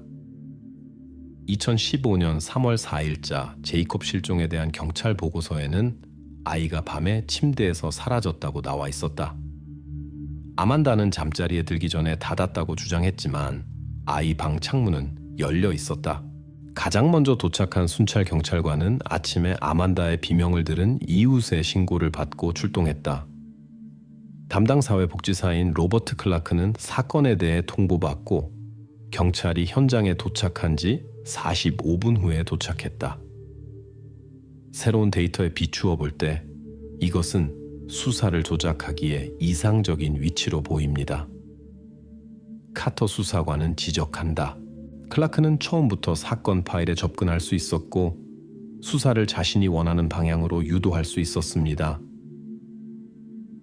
2015년 3월 4일자 제이콥 실종에 대한 경찰 보고서에는 아이가 밤에 침대에서 사라졌다고 나와 있었다. 아만다는 잠자리에 들기 전에 닫았다고 주장했지만 아이 방 창문은 열려 있었다. 가장 먼저 도착한 순찰 경찰관은 아침에 아만다의 비명을 들은 이웃의 신고를 받고 출동했다. 담당 사회복지사인 로버트 클라크는 사건에 대해 통보받고 경찰이 현장에 도착한 지 45분 후에 도착했다. 새로운 데이터에 비추어 볼 때 이것은 수사를 조작하기에 이상적인 위치로 보입니다. 카터 수사관은 지적한다. 클라크는 처음부터 사건 파일에 접근할 수 있었고 수사를 자신이 원하는 방향으로 유도할 수 있었습니다.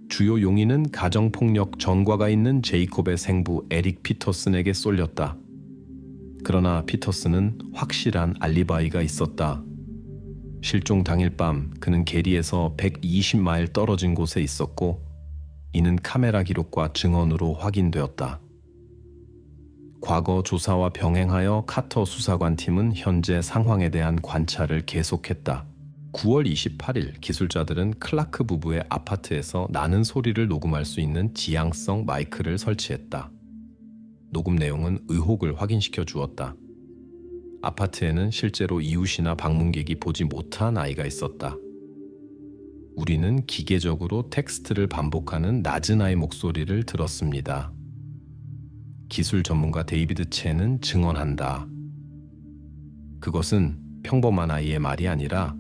주요 용의는 가정폭력 전과가 있는 제이콥의 생부 에릭 피터슨에게 쏠렸다. 그러나 피터슨은 확실한 알리바이가 있었다. 실종 당일 밤 그는 게리에서 120마일 떨어진 곳에 있었고 이는 카메라 기록과 증언으로 확인되었다. 과거 조사와 병행하여 카터 수사관 팀은 현재 상황에 대한 관찰을 계속했다. 9월 28일 기술자들은 클라크 부부의 아파트에서 나는 소리를 녹음할 수 있는 지향성 마이크를 설치했다. 녹음 내용은 의혹을 확인시켜 주었다. 아파트에는 실제로 이웃이나 방문객이 보지 못한 아이가 있었다. 우리는 기계적으로 텍스트를 반복하는 낮은 아이 목소리를 들었습니다. 기술 전문가 데이비드 첸은 증언한다. 그것은 평범한 아이의 말이 아니라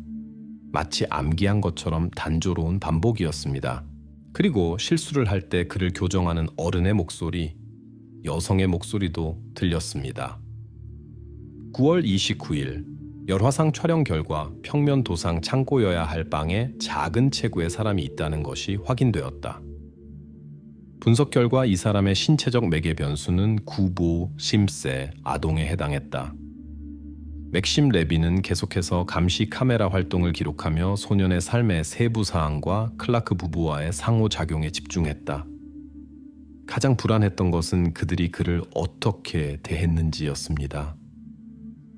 마치 암기한 것처럼 단조로운 반복이었습니다. 그리고 실수를 할 때 그를 교정하는 어른의 목소리, 여성의 목소리도 들렸습니다. 9월 29일 열화상 촬영 결과 평면 도상 창고여야 할 방에 작은 체구의 사람이 있다는 것이 확인되었다. 분석 결과 이 사람의 신체적 매개 변수는 구보, 심세, 아동에 해당했다. 맥심 레비는 계속해서 감시 카메라 활동을 기록하며 소년의 삶의 세부 사항과 클라크 부부와의 상호작용에 집중했다. 가장 불안했던 것은 그들이 그를 어떻게 대했는지였습니다.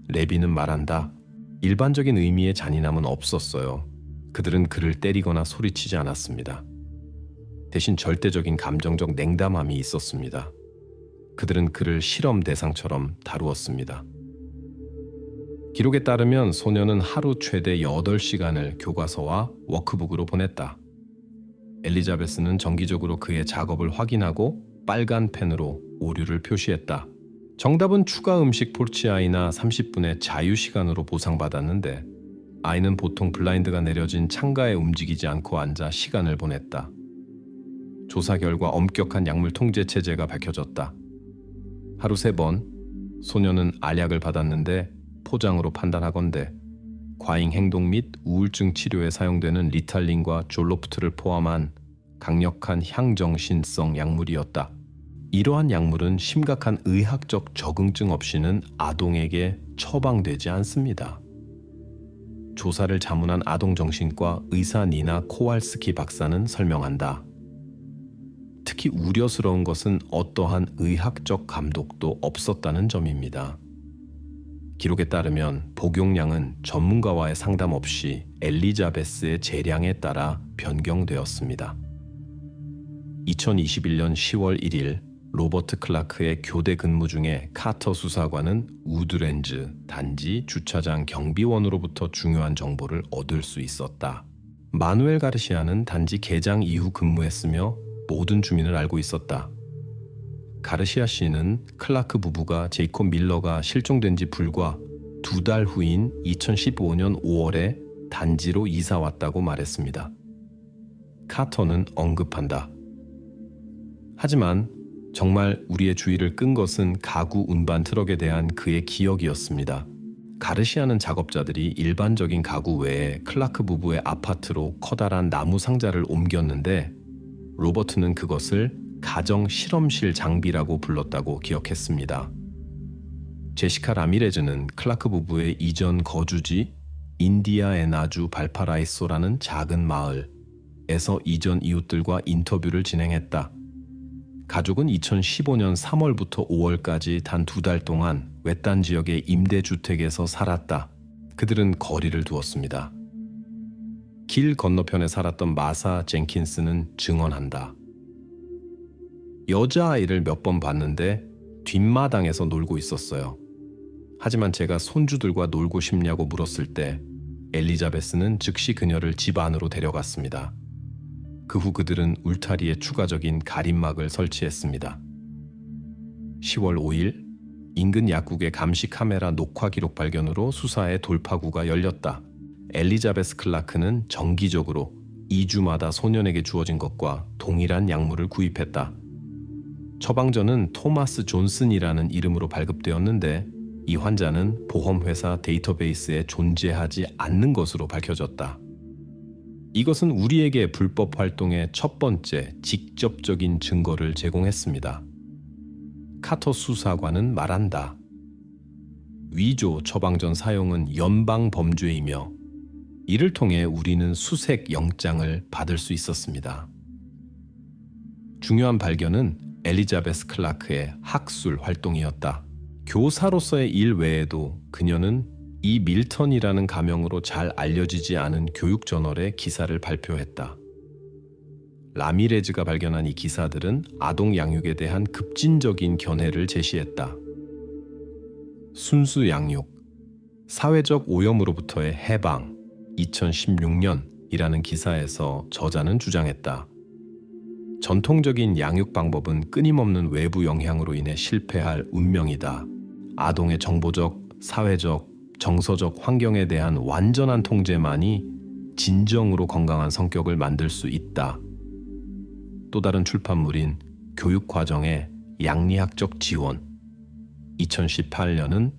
레비는 말한다. 일반적인 의미의 잔인함은 없었어요. 그들은 그를 때리거나 소리치지 않았습니다. 대신 절대적인 감정적 냉담함이 있었습니다. 그들은 그를 실험 대상처럼 다루었습니다. 기록에 따르면 소년은 하루 최대 8시간을 교과서와 워크북으로 보냈다. 엘리자베스는 정기적으로 그의 작업을 확인하고 빨간 펜으로 오류를 표시했다. 정답은 추가 음식 포르치아이나 30분의 자유시간으로 보상받았는데 아이는 보통 블라인드가 내려진 창가에 움직이지 않고 앉아 시간을 보냈다. 조사 결과 엄격한 약물 통제 체제가 밝혀졌다. 하루 3번 소년은 알약을 받았는데 포장으로 판단하건대 과잉 행동 및 우울증 치료에 사용되는 리탈린과 졸로프트를 포함한 강력한 향정신성 약물이었다. 이러한 약물은 심각한 의학적 적응증 없이는 아동에게 처방되지 않습니다. 조사를 자문한 아동정신과 의사 니나 코왈스키 박사는 설명한다. 특히 우려스러운 것은 어떠한 의학적 감독도 없었다는 점입니다. 기록에 따르면 복용량은 전문가와의 상담 없이 엘리자베스의 재량에 따라 변경되었습니다. 2021년 10월 1일 로버트 클라크의 교대 근무 중에 카터 수사관은 우드랜즈 단지 주차장 경비원으로부터 중요한 정보를 얻을 수 있었다. 마누엘 가르시아는 단지 개장 이후 근무했으며 모든 주민을 알고 있었다. 가르시아 씨는 클라크 부부가 제이콥 밀러가 실종된 지 불과 2달 후인 2015년 5월에 단지로 이사 왔다고 말했습니다. 카터는 언급한다. 하지만 정말 우리의 주의를 끈 것은 가구 운반 트럭에 대한 그의 기억이었습니다. 가르시아는 작업자들이 일반적인 가구 외에 클라크 부부의 아파트로 커다란 나무 상자를 옮겼는데 로버트는 그것을 가정 실험실 장비라고 불렀다고 기억했습니다. 제시카 라미레즈는 클라크 부부의 이전 거주지 인디아애나주 발파라이소라는 작은 마을에서 이전 이웃들과 인터뷰를 진행했다. 가족은 2015년 3월부터 5월까지 단 2달 동안 외딴 지역의 임대주택에서 살았다. 그들은 거리를 두었습니다. 길 건너편에 살았던 마사 젠킨스는 증언한다. 여자아이를 몇 번 봤는데 뒷마당에서 놀고 있었어요. 하지만 제가 손주들과 놀고 싶냐고 물었을 때 엘리자베스는 즉시 그녀를 집 안으로 데려갔습니다. 그 후 그들은 울타리에 추가적인 가림막을 설치했습니다. 10월 5일 인근 약국의 감시 카메라 녹화 기록 발견으로 수사의 돌파구가 열렸다. 엘리자베스 클라크는 정기적으로 2주마다 소년에게 주어진 것과 동일한 약물을 구입했다. 처방전은 토마스 존슨이라는 이름으로 발급되었는데 이 환자는 보험회사 데이터베이스에 존재하지 않는 것으로 밝혀졌다. 이것은 우리에게 불법 활동의 첫 번째 직접적인 증거를 제공했습니다. 카터 수사관은 말한다. 위조 처방전 사용은 연방 범죄이며 이를 통해 우리는 수색 영장을 받을 수 있었습니다. 중요한 발견은 엘리자베스 클라크의 학술 활동이었다. 교사로서의 일 외에도 그녀는 이 밀턴이라는 가명으로 잘 알려지지 않은 교육저널에 기사를 발표했다. 라미레즈가 발견한 이 기사들은 아동 양육에 대한 급진적인 견해를 제시했다. 순수 양육, 사회적 오염으로부터의 해방, 2016년이라는 기사에서 저자는 주장했다. 전통적인 양육 방법은 끊임없는 외부 영향으로 인해 실패할 운명이다. 아동의 정보적, 사회적, 정서적 환경에 대한 완전한 통제만이 진정으로 건강한 성격을 만들 수 있다. 또 다른 출판물인 교육과정의 양리학적 지원 2018년은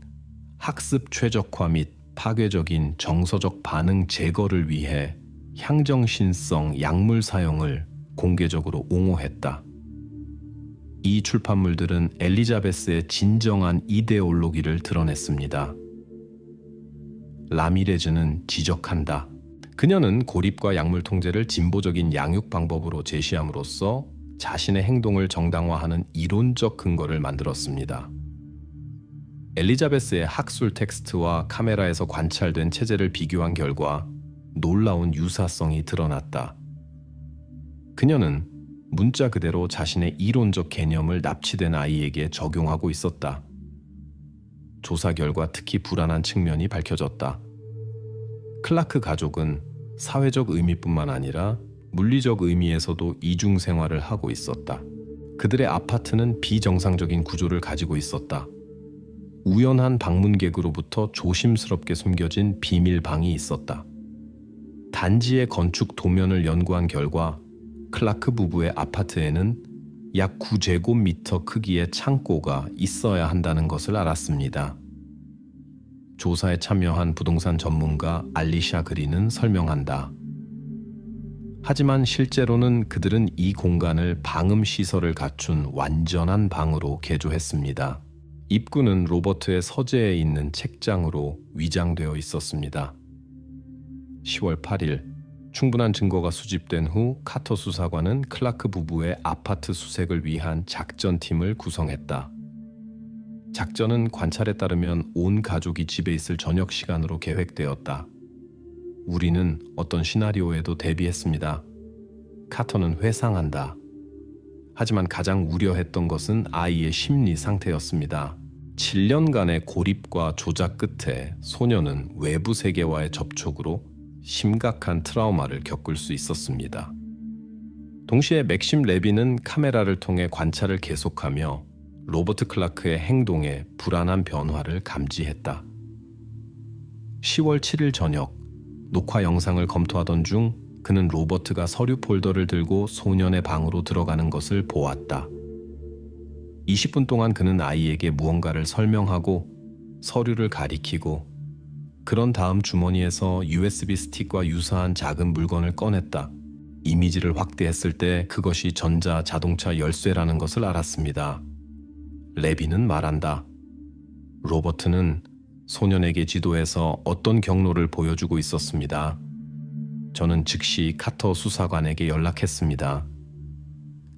학습 최적화 및 파괴적인 정서적 반응 제거를 위해 향정신성 약물 사용을 공개적으로 옹호했다. 이 출판물들은 엘리자베스의 진정한 이데올로기를 드러냈습니다. 라미레즈는 지적한다. 그녀는 고립과 약물 통제를 진보적인 양육 방법으로 제시함으로써 자신의 행동을 정당화하는 이론적 근거를 만들었습니다. 엘리자베스의 학술 텍스트와 카메라에서 관찰된 체제를 비교한 결과 놀라운 유사성이 드러났다. 그녀는 문자 그대로 자신의 이론적 개념을 납치된 아이에게 적용하고 있었다. 조사 결과 특히 불안한 측면이 밝혀졌다. 클라크 가족은 사회적 의미뿐만 아니라 물리적 의미에서도 이중 생활을 하고 있었다. 그들의 아파트는 비정상적인 구조를 가지고 있었다. 우연한 방문객으로부터 조심스럽게 숨겨진 비밀방이 있었다. 단지의 건축 도면을 연구한 결과 클라크 부부의 아파트에는 약 9제곱미터 크기의 창고가 있어야 한다는 것을 알았습니다. 조사에 참여한 부동산 전문가 알리샤 그린은 설명한다. 하지만 실제로는 그들은 이 공간을 방음 시설을 갖춘 완전한 방으로 개조했습니다. 입구는 로버트의 서재에 있는 책장으로 위장되어 있었습니다. 10월 8일 충분한 증거가 수집된 후 카터 수사관은 클라크 부부의 아파트 수색을 위한 작전팀을 구성했다. 작전은 관찰에 따르면 온 가족이 집에 있을 저녁 시간으로 계획되었다. 우리는 어떤 시나리오에도 대비했습니다. 카터는 회상한다. 하지만 가장 우려했던 것은 아이의 심리 상태였습니다. 7년간의 고립과 조작 끝에 소녀는 외부 세계와의 접촉으로 심각한 트라우마를 겪을 수 있었습니다. 동시에 맥심 레비는 카메라를 통해 관찰을 계속하며 로버트 클라크의 행동에 불안한 변화를 감지했다. 10월 7일 저녁, 녹화 영상을 검토하던 중 그는 로버트가 서류 폴더를 들고 소년의 방으로 들어가는 것을 보았다. 20분 동안 그는 아이에게 무언가를 설명하고 서류를 가리키고 그런 다음 주머니에서 USB 스틱과 유사한 작은 물건을 꺼냈다. 이미지를 확대했을 때 그것이 전자 자동차 열쇠라는 것을 알았습니다. 레비는 말한다. 로버트는 소년에게 지도에서 어떤 경로를 보여주고 있었습니다. 저는 즉시 카터 수사관에게 연락했습니다.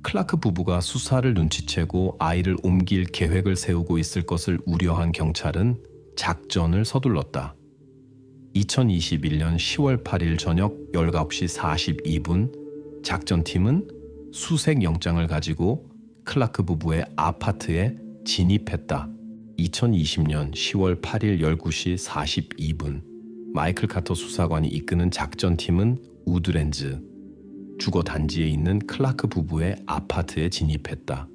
클라크 부부가 수사를 눈치채고 아이를 옮길 계획을 세우고 있을 것을 우려한 경찰은 작전을 서둘렀다. 2021년 10월 8일 저녁 19시 42분 작전팀은 수색 영장을 가지고 클라크 부부의 아파트에 진입했다. 2020년 10월 8일 19시 42분 마이클 카터 수사관이 이끄는 작전팀은 우드랜즈 주거 단지에 있는 클라크 부부의 아파트에 진입했다.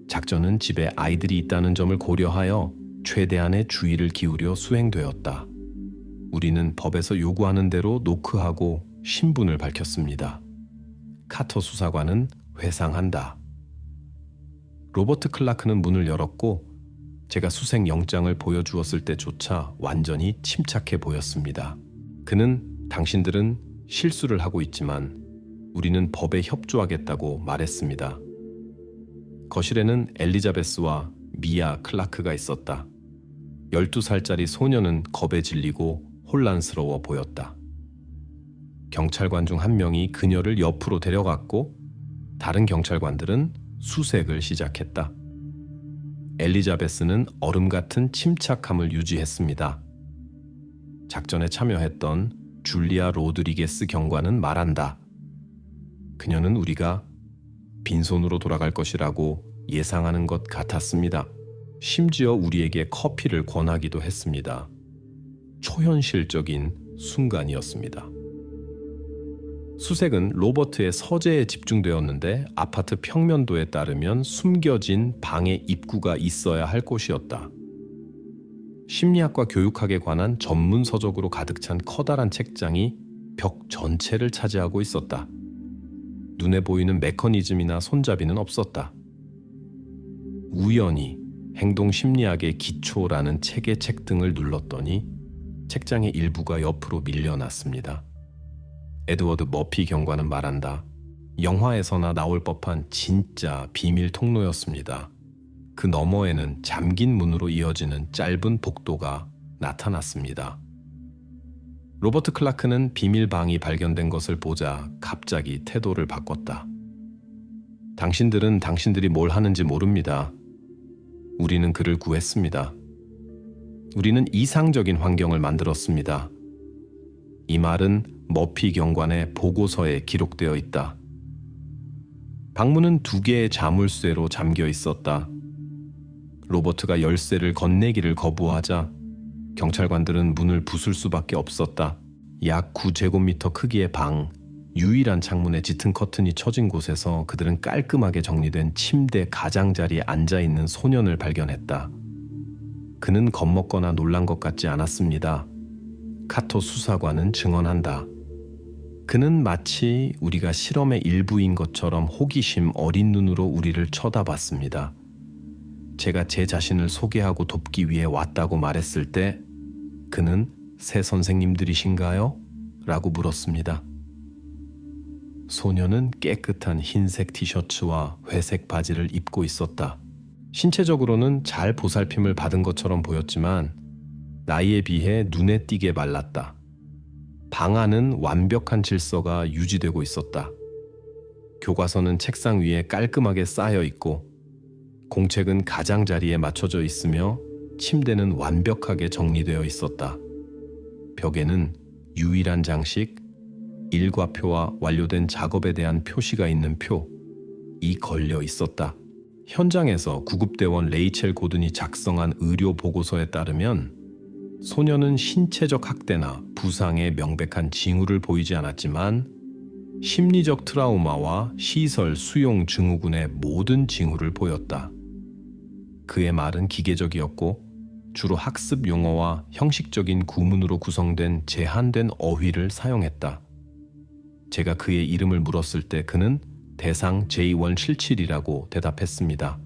작전은 집에 아이들이 있다는 점을 고려하여 최대한의 주의를 기울여 수행되었다. 우리는 법에서 요구하는 대로 노크하고 신분을 밝혔습니다. 카터 수사관은 회상한다. 로버트 클라크는 문을 열었고 제가 수색 영장을 보여주었을 때조차 완전히 침착해 보였습니다. 그는 당신들은 실수를 하고 있지만 우리는 법에 협조하겠다고 말했습니다. 거실에는 엘리자베스와 미아 클라크가 있었다. 12살짜리 소녀는 겁에 질리고 혼란스러워 보였다. 경찰관 중 한 명이 그녀를 옆으로 데려갔고 다른 경찰관들은 수색을 시작했다. 엘리자베스는 얼음 같은 침착함을 유지했습니다. 작전에 참여했던 줄리아 로드리게스 경관은 말한다. 그녀는 우리가 빈손으로 돌아갈 것이라고 예상하는 것 같았습니다. 심지어 우리에게 커피를 권하기도 했습니다. 초현실적인 순간이었습니다. 수색은 로버트의 서재에 집중되었는데 아파트 평면도에 따르면 숨겨진 방의 입구가 있어야 할 곳이었다. 심리학과 교육학에 관한 전문 서적으로 가득 찬 커다란 책장이 벽 전체를 차지하고 있었다. 눈에 보이는 메커니즘이나 손잡이는 없었다. 우연히 행동 심리학의 기초라는 책의 책등을 눌렀더니 책장의 일부가 옆으로 밀려났습니다. 에드워드 머피 경관은 말한다. 영화에서나 나올 법한 진짜 비밀 통로였습니다. 그 너머에는 잠긴 문으로 이어지는 짧은 복도가 나타났습니다. 로버트 클라크는 비밀 방이 발견된 것을 보자 갑자기 태도를 바꿨다. 당신들은 당신들이 뭘 하는지 모릅니다. 우리는 그를 구했습니다. 우리는 이상적인 환경을 만들었습니다. 이 말은 머피 경관의 보고서에 기록되어 있다. 방문은 2개의 자물쇠로 잠겨 있었다. 로버트가 열쇠를 건네기를 거부하자 경찰관들은 문을 부술 수밖에 없었다. 약 9제곱미터 크기의 방, 유일한 창문에 짙은 커튼이 쳐진 곳에서 그들은 깔끔하게 정리된 침대 가장자리에 앉아있는 소년을 발견했다. 그는 겁먹거나 놀란 것 같지 않았습니다. 카토 수사관은 증언한다. 그는 마치 우리가 실험의 일부인 것처럼 호기심 어린 눈으로 우리를 쳐다봤습니다. 제가 제 자신을 소개하고 돕기 위해 왔다고 말했을 때 그는 새 선생님들이신가요? 라고 물었습니다. 소녀는 깨끗한 흰색 티셔츠와 회색 바지를 입고 있었다. 신체적으로는 잘 보살핌을 받은 것처럼 보였지만 나이에 비해 눈에 띄게 말랐다. 방 안은 완벽한 질서가 유지되고 있었다. 교과서는 책상 위에 깔끔하게 쌓여 있고 공책은 가장자리에 맞춰져 있으며 침대는 완벽하게 정리되어 있었다. 벽에는 유일한 장식, 일과표와 완료된 작업에 대한 표시가 있는 표이 걸려 있었다. 현장에서 구급대원 레이첼 고든이 작성한 의료 보고서에 따르면 소녀는 신체적 학대나 부상의 명백한 징후를 보이지 않았지만 심리적 트라우마와 시설 수용 증후군의 모든 징후를 보였다. 그의 말은 기계적이었고 주로 학습 용어와 형식적인 구문으로 구성된 제한된 어휘를 사용했다. 제가 그의 이름을 물었을 때 그는 대상 J177이라고 대답했습니다.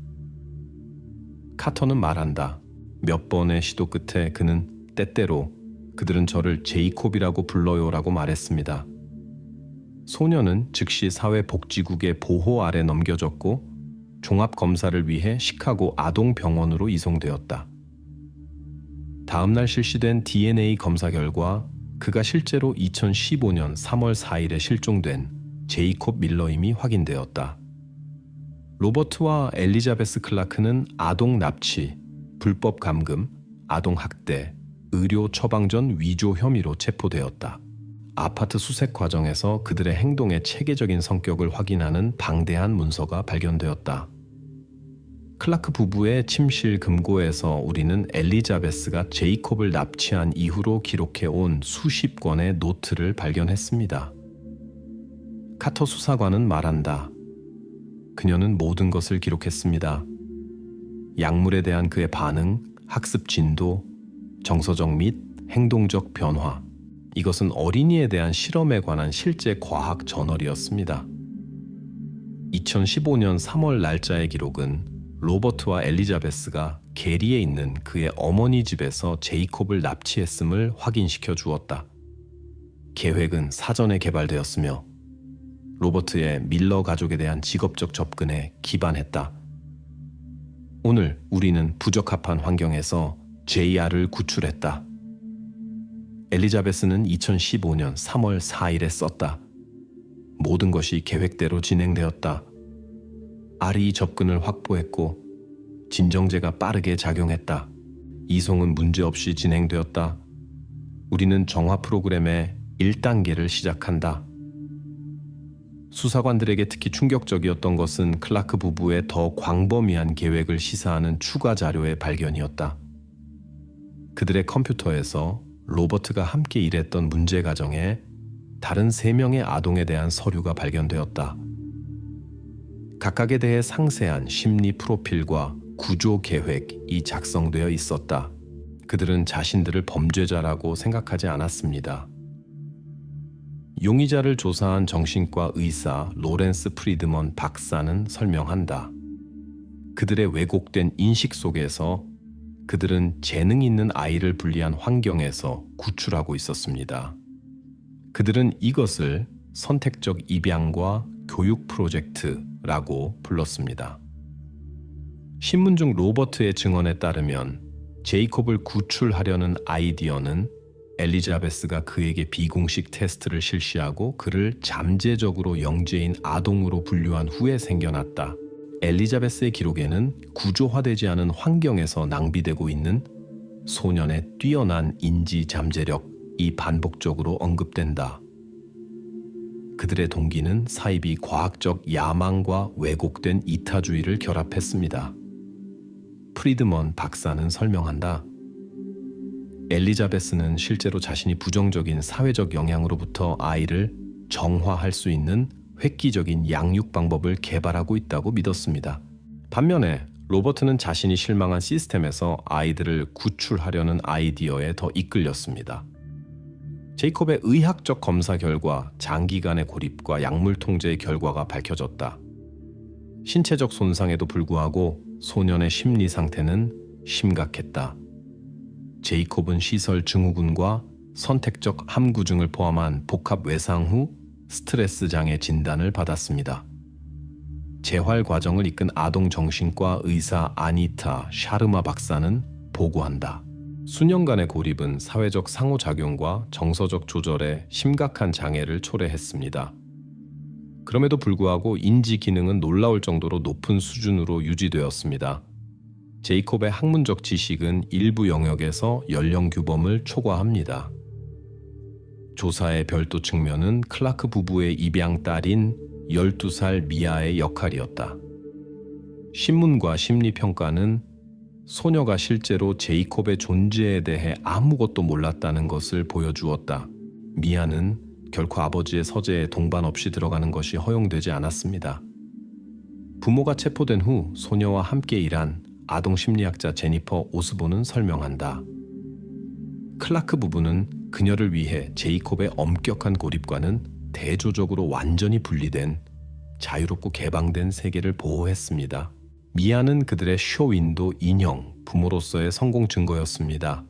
카터는 말한다. 몇 번의 시도 끝에 그는 때때로 그들은 저를 제이콥이라고 불러요라고 말했습니다. 소녀는 즉시 사회복지국의 보호 아래 넘겨졌고 종합검사를 위해 시카고 아동병원으로 이송되었다. 다음날 실시된 DNA 검사 결과 그가 실제로 2015년 3월 4일에 실종된 제이콥 밀러임이 확인되었다. 로버트와 엘리자베스 클라크는 아동 납치, 불법 감금, 아동 학대, 의료 처방 전 위조 혐의로 체포되었다. 아파트 수색 과정에서 그들의 행동의 체계적인 성격을 확인하는 방대한 문서가 발견되었다. 클라크 부부의 침실 금고에서 우리는 엘리자베스가 제이콥을 납치한 이후로 기록해온 수십 권의 노트를 발견했습니다. 카터 수사관은 말한다. 그녀는 모든 것을 기록했습니다. 약물에 대한 그의 반응, 학습 진도, 정서적 및 행동적 변화. 이것은 어린이에 대한 실험에 관한 실제 과학 저널이었습니다. 2015년 3월 날짜의 기록은 로버트와 엘리자베스가 게리에 있는 그의 어머니 집에서 제이콥을 납치했음을 확인시켜 주었다. 계획은 사전에 개발되었으며 로버트의 밀러 가족에 대한 직업적 접근에 기반했다. 오늘 우리는 부적합한 환경에서 JR을 구출했다. 엘리자베스는 2015년 3월 4일에 썼다. 모든 것이 계획대로 진행되었다. R이 접근을 확보했고 진정제가 빠르게 작용했다. 이송은 문제없이 진행되었다. 우리는 정화 프로그램의 1단계를 시작한다. 수사관들에게 특히 충격적이었던 것은 클라크 부부의 더 광범위한 계획을 시사하는 추가 자료의 발견이었다. 그들의 컴퓨터에서 로버트가 함께 일했던 문제 가정에 다른 3명의 아동에 대한 서류가 발견되었다. 각각에 대해 상세한 심리 프로필과 구조 계획이 작성되어 있었다. 그들은 자신들을 범죄자라고 생각하지 않았습니다. 용의자를 조사한 정신과 의사 로렌스 프리드먼 박사는 설명한다. 그들의 왜곡된 인식 속에서 그들은 재능 있는 아이를 분리한 환경에서 구출하고 있었습니다. 그들은 이것을 선택적 입양과 교육 프로젝트라고 불렀습니다. 신문 중 로버트의 증언에 따르면 제이콥을 구출하려는 아이디어는 엘리자베스가 그에게 비공식 테스트를 실시하고 그를 잠재적으로 영재인 아동으로 분류한 후에 생겨났다. 엘리자베스의 기록에는 구조화되지 않은 환경에서 낭비되고 있는 소년의 뛰어난 인지 잠재력이 반복적으로 언급된다. 그들의 동기는 사이비 과학적 야망과 왜곡된 이타주의를 결합했습니다. 프리드먼 박사는 설명한다. 엘리자베스는 실제로 자신이 부정적인 사회적 영향으로부터 아이를 정화할 수 있는 획기적인 양육 방법을 개발하고 있다고 믿었습니다. 반면에 로버트는 자신이 실망한 시스템에서 아이들을 구출하려는 아이디어에 더 이끌렸습니다. 제이콥의 의학적 검사 결과 장기간의 고립과 약물 통제의 결과가 밝혀졌다. 신체적 손상에도 불구하고 소년의 심리 상태는 심각했다. 제이콥은 시설 증후군과 선택적 함구증을 포함한 복합 외상 후 스트레스 장애 진단을 받았습니다. 재활 과정을 이끈 아동정신과 의사 아니타 샤르마 박사는 보고한다. 수년간의 고립은 사회적 상호작용과 정서적 조절에 심각한 장애를 초래했습니다. 그럼에도 불구하고 인지 기능은 놀라울 정도로 높은 수준으로 유지되었습니다. 제이콥의 학문적 지식은 일부 영역에서 연령 규범을 초과합니다. 조사의 별도 측면은 클라크 부부의 입양 딸인 12살 미아의 역할이었다. 신문과 심리평가는 소녀가 실제로 제이콥의 존재에 대해 아무것도 몰랐다는 것을 보여주었다. 미아는 결코 아버지의 서재에 동반 없이 들어가는 것이 허용되지 않았습니다. 부모가 체포된 후 소녀와 함께 일한 아동 심리학자 제니퍼 오스본은 설명한다. 클라크 부부는 그녀를 위해 제이콥의 엄격한 고립과는 대조적으로 완전히 분리된 자유롭고 개방된 세계를 보호했습니다. 미아는 그들의 쇼윈도 인형, 부모로서의 성공 증거였습니다.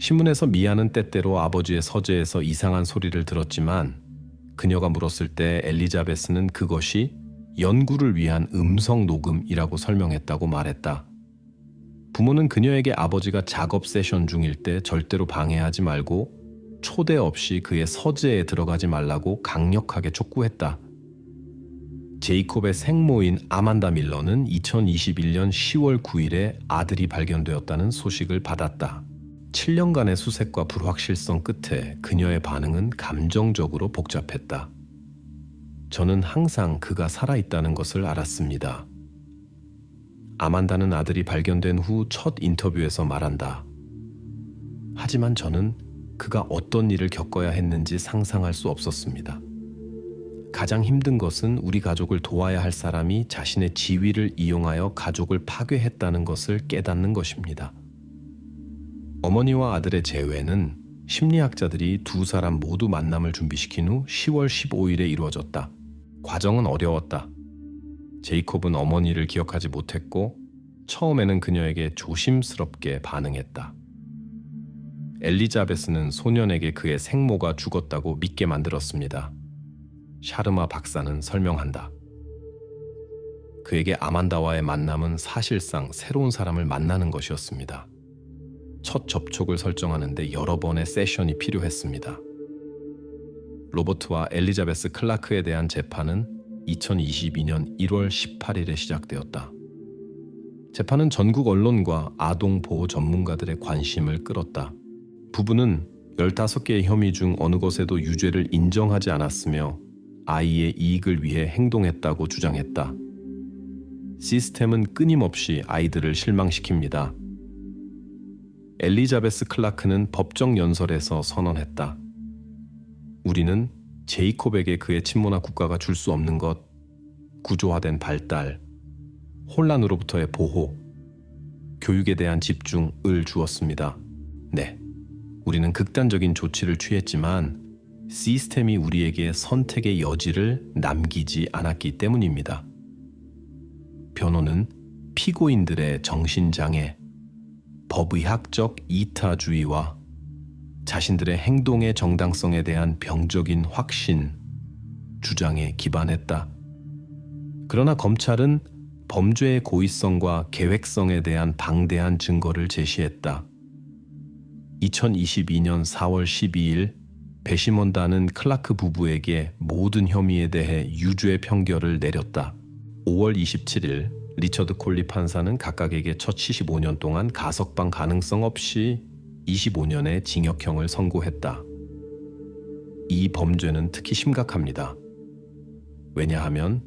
신문에서 미아는 때때로 아버지의 서재에서 이상한 소리를 들었지만 그녀가 물었을 때 엘리자베스는 그것이 연구를 위한 음성 녹음이라고 설명했다고 말했다. 부모는 그녀에게 아버지가 작업 세션 중일 때 절대로 방해하지 말고 초대 없이 그의 서재에 들어가지 말라고 강력하게 촉구했다. 제이콥의 생모인 아만다 밀러는 2021년 10월 9일에 아들이 발견되었다는 소식을 받았다. 7년간의 수색과 불확실성 끝에 그녀의 반응은 감정적으로 복잡했다. 저는 항상 그가 살아있다는 것을 알았습니다. 아만다는 아들이 발견된 후 첫 인터뷰에서 말한다. 하지만 저는 그가 어떤 일을 겪어야 했는지 상상할 수 없었습니다. 가장 힘든 것은 우리 가족을 도와야 할 사람이 자신의 지위를 이용하여 가족을 파괴했다는 것을 깨닫는 것입니다. 어머니와 아들의 재회는 심리학자들이 두 사람 모두 만남을 준비시킨 후 10월 15일에 이루어졌다. 과정은 어려웠다. 제이콥은 어머니를 기억하지 못했고 처음에는 그녀에게 조심스럽게 반응했다. 엘리자베스는 소년에게 그의 생모가 죽었다고 믿게 만들었습니다. 샤르마 박사는 설명한다. 그에게 아만다와의 만남은 사실상 새로운 사람을 만나는 것이었습니다. 첫 접촉을 설정하는데 여러 번의 세션이 필요했습니다. 로버트와 엘리자베스 클라크에 대한 재판은 2022년 1월 18일에 시작되었다. 재판은 전국 언론과 아동 보호 전문가들의 관심을 끌었다. 부부는 15개의 혐의 중 어느 것에도 유죄를 인정하지 않았으며 아이의 이익을 위해 행동했다고 주장했다. 시스템은 끊임없이 아이들을 실망시킵니다. 엘리자베스 클라크는 법정 연설에서 선언했다. 우리는 제이콥에게 그의 친모나 국가가 줄 수 없는 것, 구조화된 발달, 혼란으로부터의 보호, 교육에 대한 집중을 주었습니다. 네, 우리는 극단적인 조치를 취했지만 시스템이 우리에게 선택의 여지를 남기지 않았기 때문입니다. 변호는 피고인들의 정신장애, 법의학적 이타주의와 자신들의 행동의 정당성에 대한 병적인 확신, 주장에 기반했다. 그러나 검찰은 범죄의 고의성과 계획성에 대한 방대한 증거를 제시했다. 2022년 4월 12일 배심원단은 클라크 부부에게 모든 혐의에 대해 유죄 판결을 내렸다. 5월 27일 리처드 콜리 판사는 각각에게 첫 75년 동안 가석방 가능성 없이 25년의 징역형을 선고했다. 이 범죄는 특히 심각합니다. 왜냐하면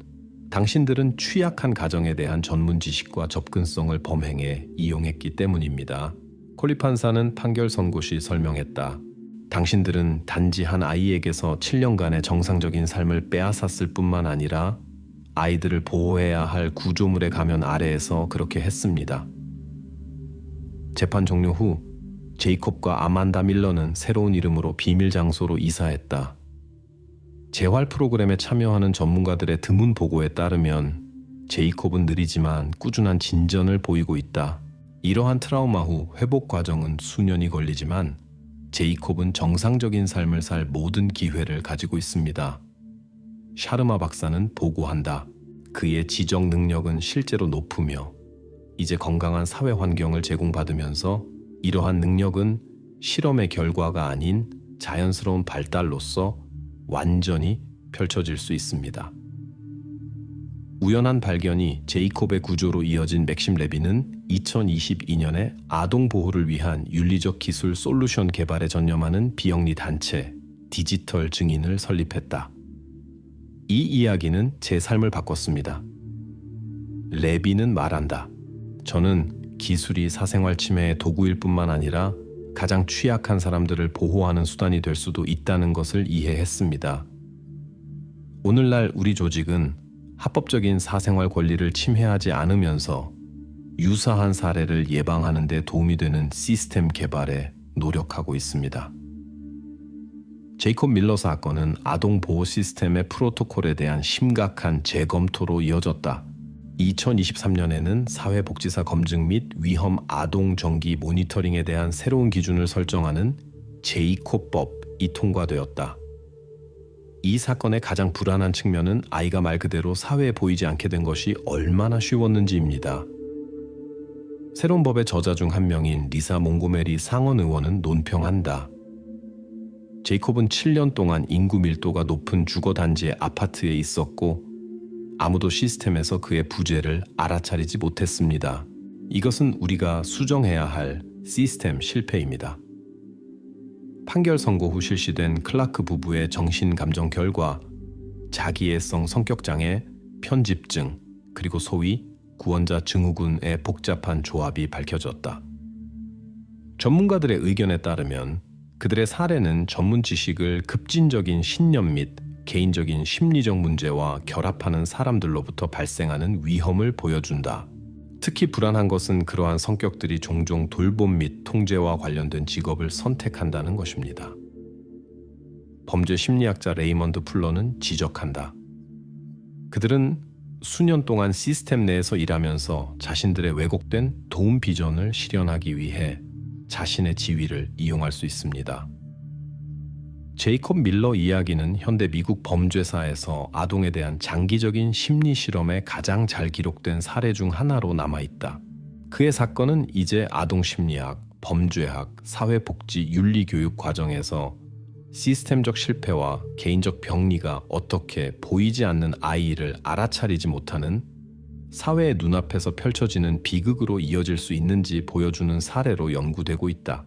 당신들은 취약한 가정에 대한 전문 지식과 접근성을 범행에 이용했기 때문입니다. 콜리 판사는 판결 선고 시 설명했다. 당신들은 단지 한 아이에게서 7년간의 정상적인 삶을 빼앗았을 뿐만 아니라 아이들을 보호해야 할 구조물의 가면 아래에서 그렇게 했습니다. 재판 종료 후 제이콥과 아만다 밀러는 새로운 이름으로 비밀 장소로 이사했다. 재활 프로그램에 참여하는 전문가들의 드문 보고에 따르면 제이콥은 느리지만 꾸준한 진전을 보이고 있다. 이러한 트라우마 후 회복 과정은 수년이 걸리지만 제이콥은 정상적인 삶을 살 모든 기회를 가지고 있습니다. 샤르마 박사는 보고한다. 그의 지적 능력은 실제로 높으며 이제 건강한 사회 환경을 제공받으면서 이러한 능력은 실험의 결과가 아닌 자연스러운 발달로서 완전히 펼쳐질 수 있습니다. 우연한 발견이 제이콥의 구조로 이어진 맥심 레비는 2022년에 아동 보호를 위한 윤리적 기술 솔루션 개발에 전념하는 비영리 단체 디지털 증인을 설립했다. 이 이야기는 제 삶을 바꿨습니다. 레비는 말한다. 저는 기술이 사생활 침해의 도구일 뿐만 아니라 가장 취약한 사람들을 보호하는 수단이 될 수도 있다는 것을 이해했습니다. 오늘날 우리 조직은 합법적인 사생활 권리를 침해하지 않으면서 유사한 사례를 예방하는 데 도움이 되는 시스템 개발에 노력하고 있습니다. 제이콥 밀러 사건은 아동 보호 시스템의 프로토콜에 대한 심각한 재검토로 이어졌다. 2023년에는 사회복지사 검증 및 위험 아동 정기 모니터링에 대한 새로운 기준을 설정하는 제이콥법이 통과되었다. 이 사건의 가장 불안한 측면은 아이가 말 그대로 사회에 보이지 않게 된 것이 얼마나 쉬웠는지입니다. 새로운 법의 저자 중 한 명인 리사 몽고메리 상원 의원은 논평한다. 제이콥은 7년 동안 인구 밀도가 높은 주거단지의 아파트에 있었고 아무도 시스템에서 그의 부재를 알아차리지 못했습니다. 이것은 우리가 수정해야 할 시스템 실패입니다. 판결 선고 후 실시된 클라크 부부의 정신감정 결과 자기애성 성격장애, 편집증, 그리고 소위 구원자 증후군의 복잡한 조합이 밝혀졌다. 전문가들의 의견에 따르면 그들의 사례는 전문 지식을 급진적인 신념 및 개인적인 심리적 문제와 결합하는 사람들로부터 발생하는 위험을 보여준다. 특히 불안한 것은 그러한 성격들이 종종 돌봄 및 통제와 관련된 직업을 선택한다는 것입니다. 범죄 심리학자 레이먼드 풀러는 지적한다. 그들은 수년 동안 시스템 내에서 일하면서 자신들의 왜곡된 도움 비전을 실현하기 위해 자신의 지위를 이용할 수 있습니다. 제이콥 밀러 이야기는 현대 미국 범죄사에서 아동에 대한 장기적인 심리 실험에 가장 잘 기록된 사례 중 하나로 남아있다. 그의 사건은 이제 아동 심리학, 범죄학, 사회복지, 윤리교육 과정에서 시스템적 실패와 개인적 병리가 어떻게 보이지 않는 아이를 알아차리지 못하는 사회의 눈앞에서 펼쳐지는 비극으로 이어질 수 있는지 보여주는 사례로 연구되고 있다.